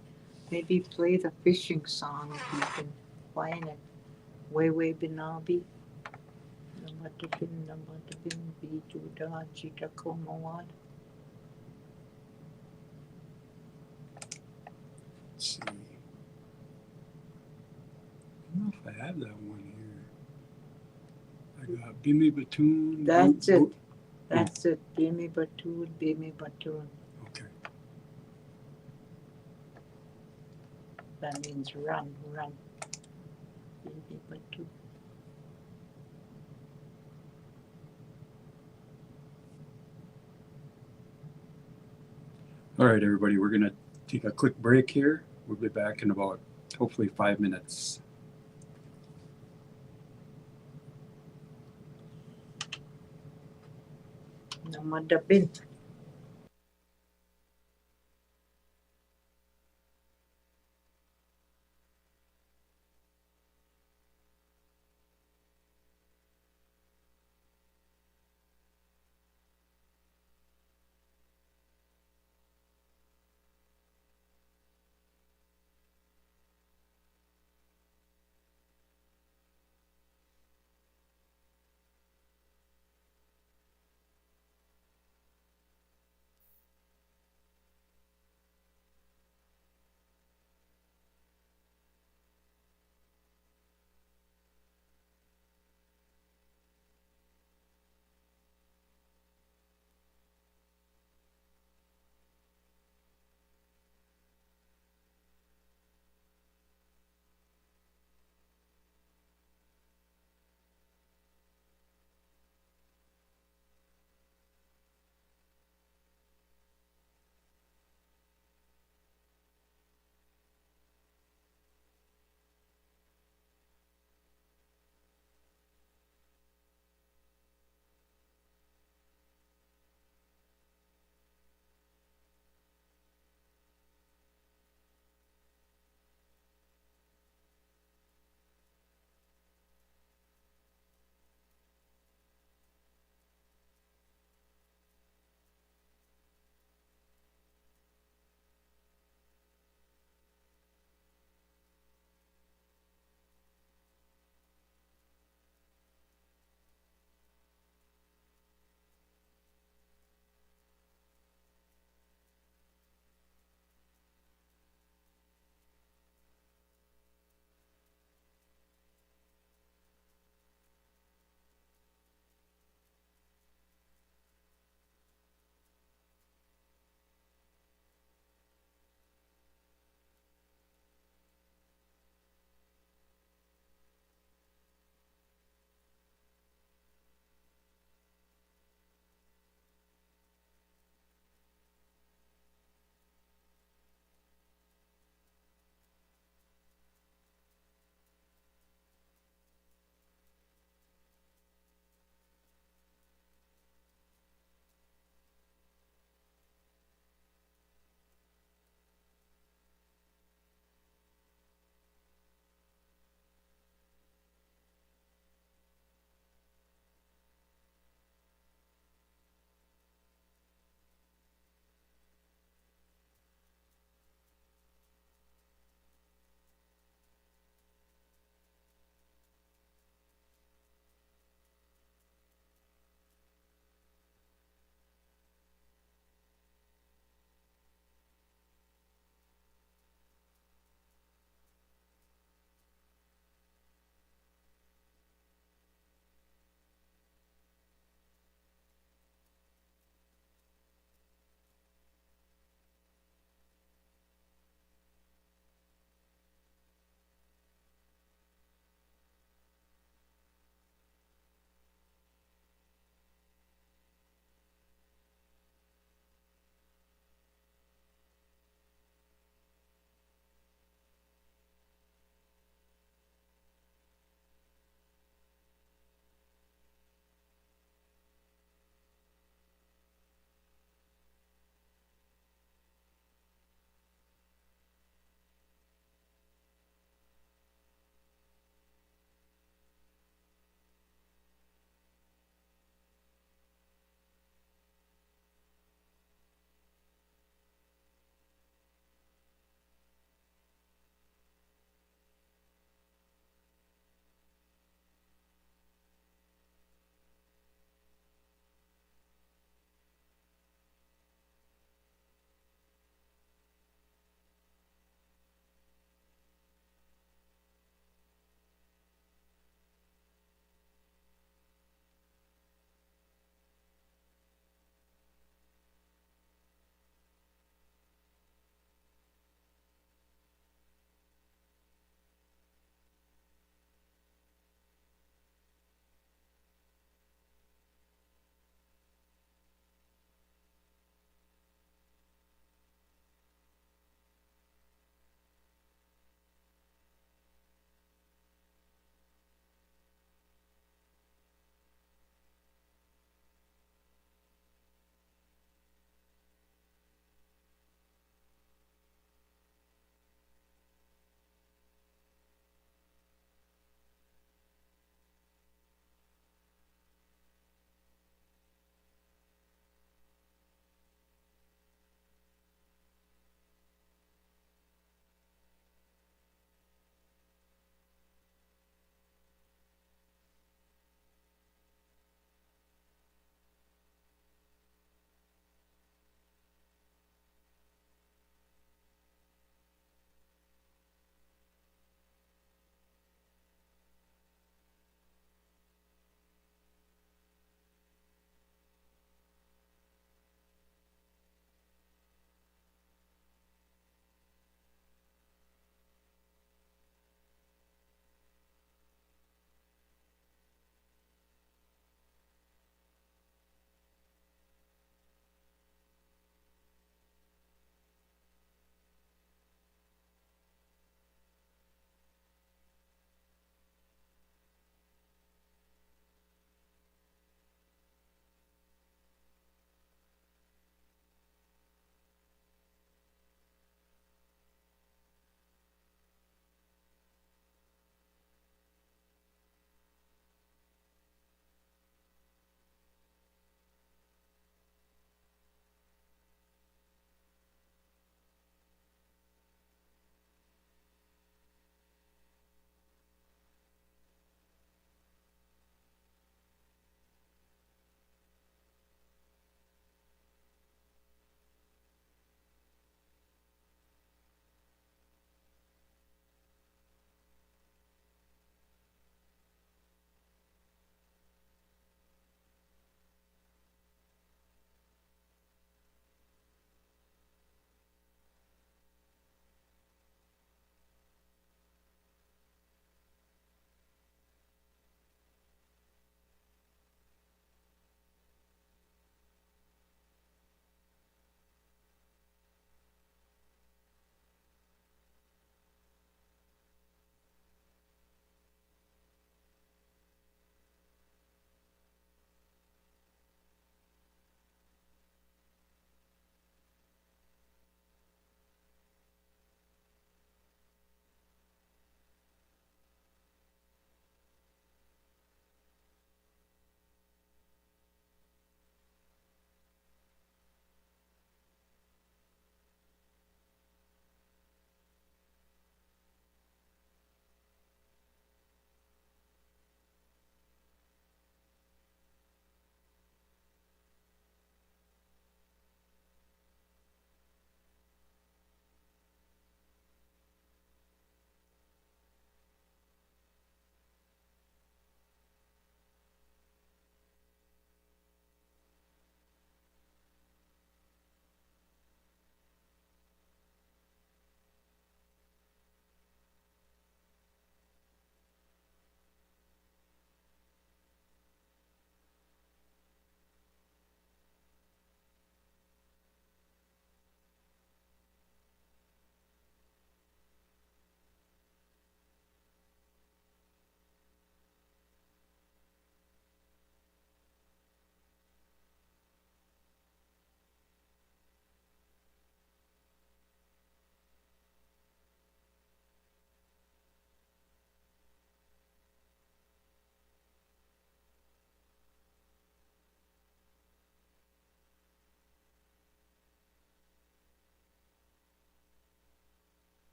Maybe play the fishing song if you can find it. Way binabi. Namatabin bijuda chitakomawad. Let's see. I don't know if I have that one here. I got Bimi Batoon. That's it. That's it. Bimi Batoon, Bimi Batoon. Okay. That means run. Bimi Batoon. All right, everybody, we're going to take a quick break here. We'll be back in about, hopefully, 5 minutes. Namadabin.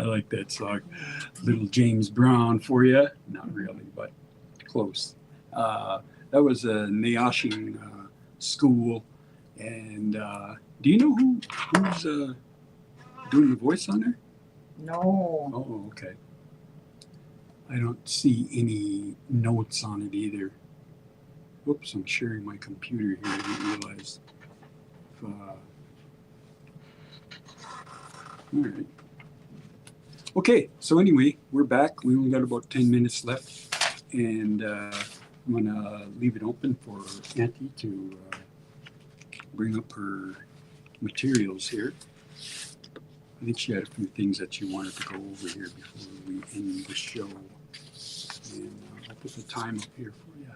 like that song. Little James Brown for you. Not really, but close. That was a Nayashin school. And do you know who's doing the voice on there? No. Oh, okay. I don't see any notes on it either. Whoops, I'm sharing my computer here. I didn't realize. All right. Okay, so anyway, we're back. We only got about 10 minutes left, and I'm going to leave it open for Aunty to bring up her materials here. I think she had a few things that she wanted to go over here before we end the show. And I'll put the time up here for you.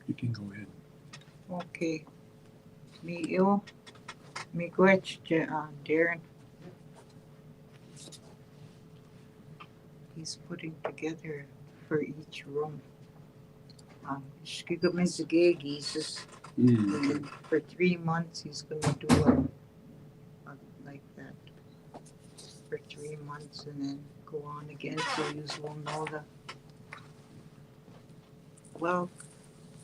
You can go ahead. Okay. Me gwetch, Darren. He's putting together for each room. For 3 months he's gonna do like that for 3 months and then go on again so you will know the. Well,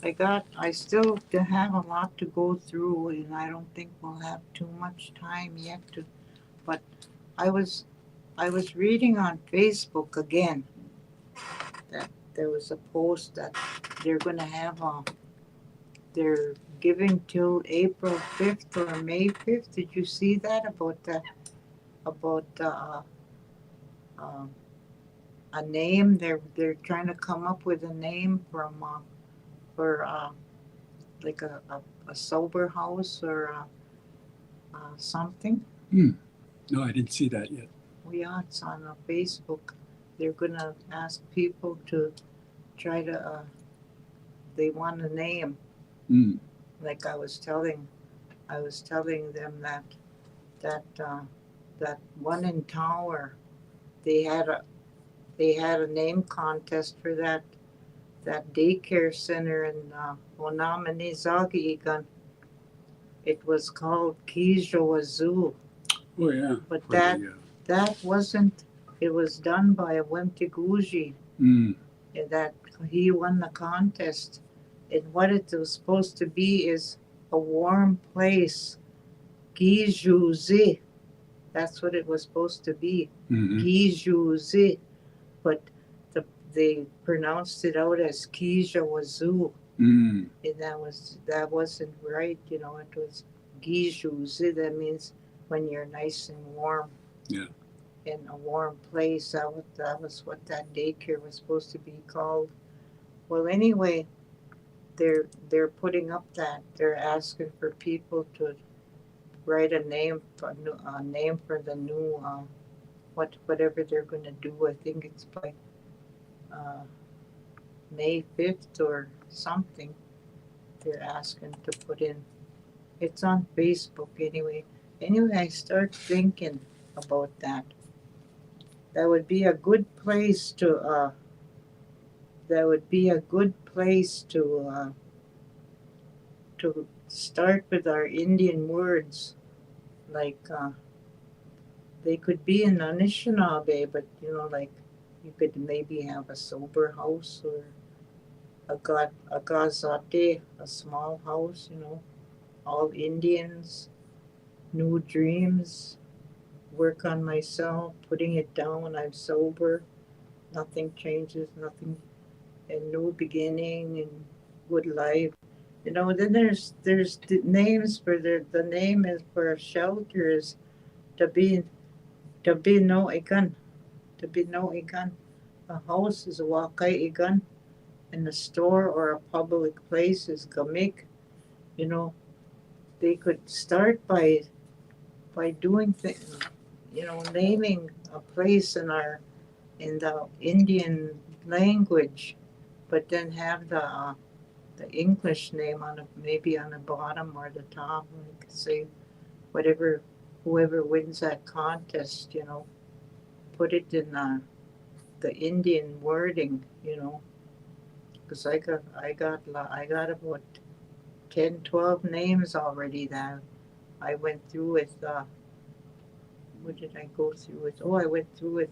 I still have a lot to go through and I don't think we'll have too much time yet but I was reading on Facebook again that there was a post that they're gonna have they're giving till April 5th or May 5th. Did you see that about a name? They're trying to come up with a name for like a sober house or something. No, I didn't see that yet. Yeah, it's on Facebook. They're gonna ask people to try to. They want a name. Like I was telling them that one in Tower, they had a name contest for that daycare center in Zaagi'igining. It was called Kijo Zoo. Oh yeah. But that wasn't. It was done by a Wentiguji. And that he won the contest. And what it was supposed to be is a warm place. Gijuzi. That's what it was supposed to be. Gijuzi. But they pronounced it out as Kijawazu. And that wasn't right, It was Gijuzi. That means when you're nice and warm. Yeah. In a warm place. That was what that daycare was supposed to be called. Well, anyway, they're putting up that they're asking for people to write a name for the new whatever they're going to do. I think it's by May 5th or something. They're asking to put in. It's on Facebook anyway. Anyway, I start thinking about that. That would be a good place to. To start with our Indian words, like they could be in Anishinaabe, but like you could maybe have a sober house or a gazate, a small house, all Indians, new dreams, work on myself, putting it down when I'm sober, nothing changes, nothing, and new beginning and good life. Then there's the names for the name is for a shelter is Tabi no Igan. A house is a Wakai Igan, and a store or a public place is Gamik. They could start by doing things, naming a place in the Indian language, but then have the English name maybe on the bottom or the top, like say whatever whoever wins that contest, you know, put it in the Indian wording, you know, because I got about 10, 12 names already that I went through with. What did I go through with? Oh, I went through with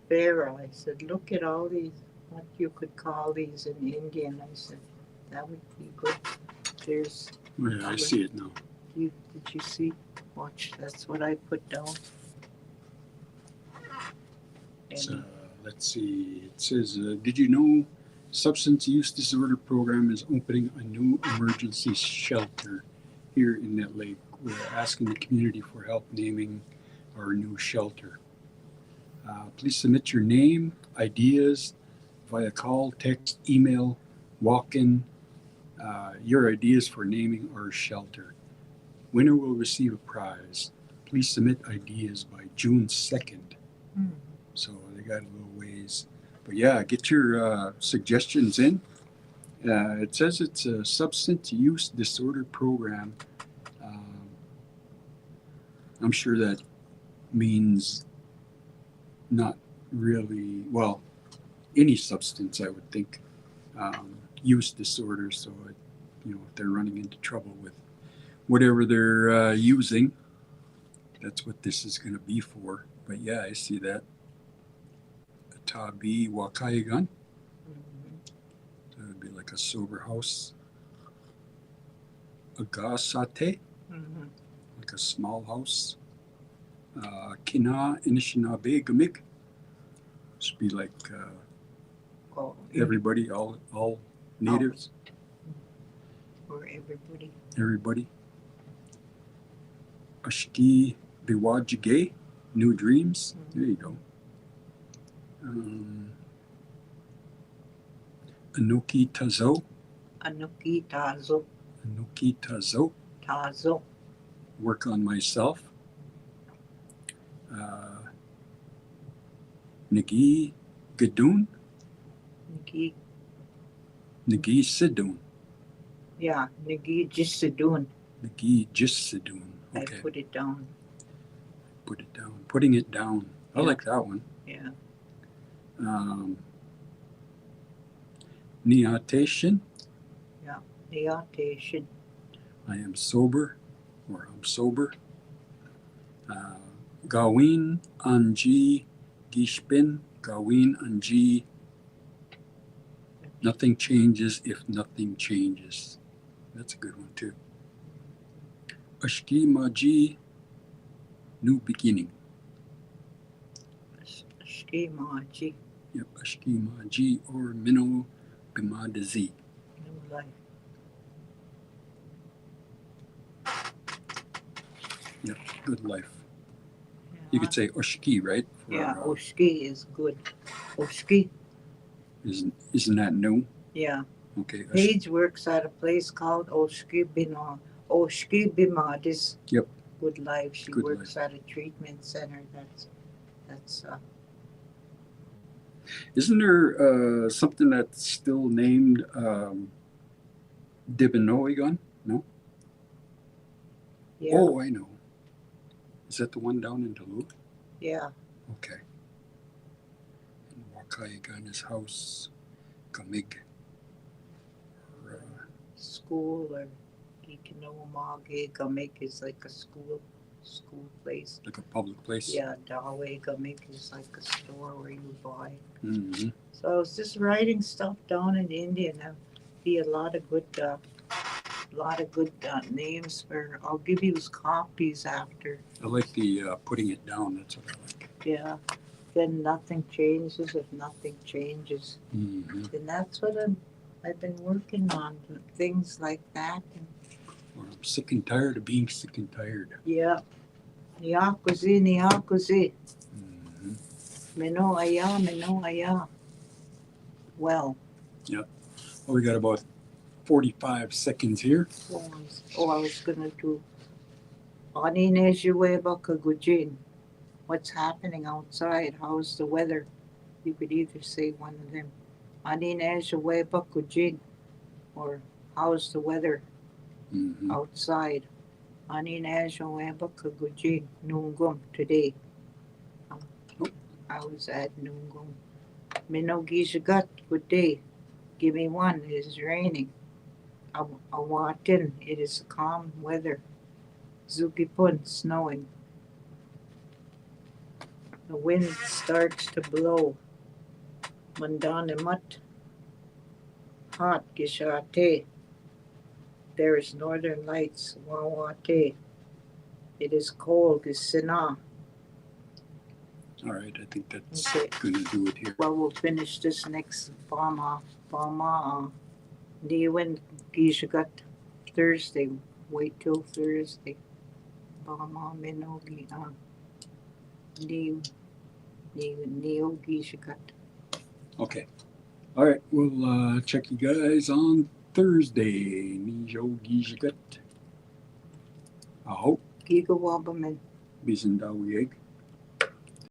Pharaoh. I said, look at all these, what you could call these in Indian. I said, that would be good. There's. Oh, yeah, I see it now. Did you see? Watch, that's what I put down. So, let's see. It says, did you know substance use disorder program is opening a new emergency shelter here in Nett Lake? We're asking the community for help naming our new shelter. Please submit your name, ideas via call, text, email, walk-in, your ideas for naming our shelter. Winner will receive a prize. Please submit ideas by June 2nd. So they got a little ways. But yeah, get your suggestions in. It says it's a substance use disorder program. I'm sure that means not really, well, any substance, I would think, use disorder. So, if they're running into trouble with whatever they're using, that's what this is going to be for. But yeah, I see that. Zaagi'igining. So it would be like a sober house. Agasate, like a small house. Anishinaabemoin. Should be like everybody, all natives. Or everybody. Everybody. Asabikone, new dreams. There you go. Anoki Tazo. Anoki Tazo. Anoki Tazo. Tazo. Work on myself. Nagi Gadun. Nagi Sidun. Yeah, Nagi Jisidun. Nagi Jisidun. Okay. I put it down. Put it down. Putting it down. I like that one. Yeah. Neotation. Yeah, neotation. I am sober, or I'm sober. Gawin Anji Gishpin. Gawin Anji. Nothing changes if nothing changes. That's a good one too. Ashki Maji. New beginning. Ashki Maji. Yep, Ashki Maji or Mino Bimadazi. New life. Yep, good life. Yeah. You could say Oshki, right? Yeah, Oshki is good. Oshki. Isn't that new? Yeah. Okay. Paige works at a place called Oshkibimadis. Yep. Good life. She Good works life. at a treatment center. That's. Isn't there something that's still named Dibinoigon? No? Yeah. Oh, I know. Is that the one down in Duluth? Yeah. Okay. And Wakaigan's house, Kamig. School or Ikinoomage Gamik is like a school place. Like a public place? Yeah, Dawe Gamik is like a store where you buy. Mm-hmm. So I was just writing stuff down in Indian. There'll be a lot of good names for. I'll give you copies after. I like the putting it down. That's what I like. Yeah. Then nothing changes if nothing changes. Mm-hmm. And that's what I've been working on, things like that. Or I'm sick and tired of being sick and tired. Yeah. Niyakuzi. Mm-hmm. Meno aya. Well. Yep. Well, we got about 45 seconds here. I was going to do Anineshewebakagujin. What's happening outside? How's the weather? You could either say one of them. Anineshewebakujin. Or how's the weather outside? Anishinaabemoin nungum today. I was at nungum. Minogishagat, good day. Give me one. It is raining. Awatin, it is calm weather. Zukipun, snowing. The wind starts to blow. Mandanimut, hot gishate. There is northern lights. Wawate. It is cold. Gisina. All right, I think that's Okay. going to do it here. Well, we'll finish this next Bama. Diwan Gishagat Thursday. Wait till Thursday. Bama Minogi. Neo Gishagat. Okay. All right, we'll check you guys on Thursday. Nijo Gijigat. Aho, Gigawabaman. Bisandawieg.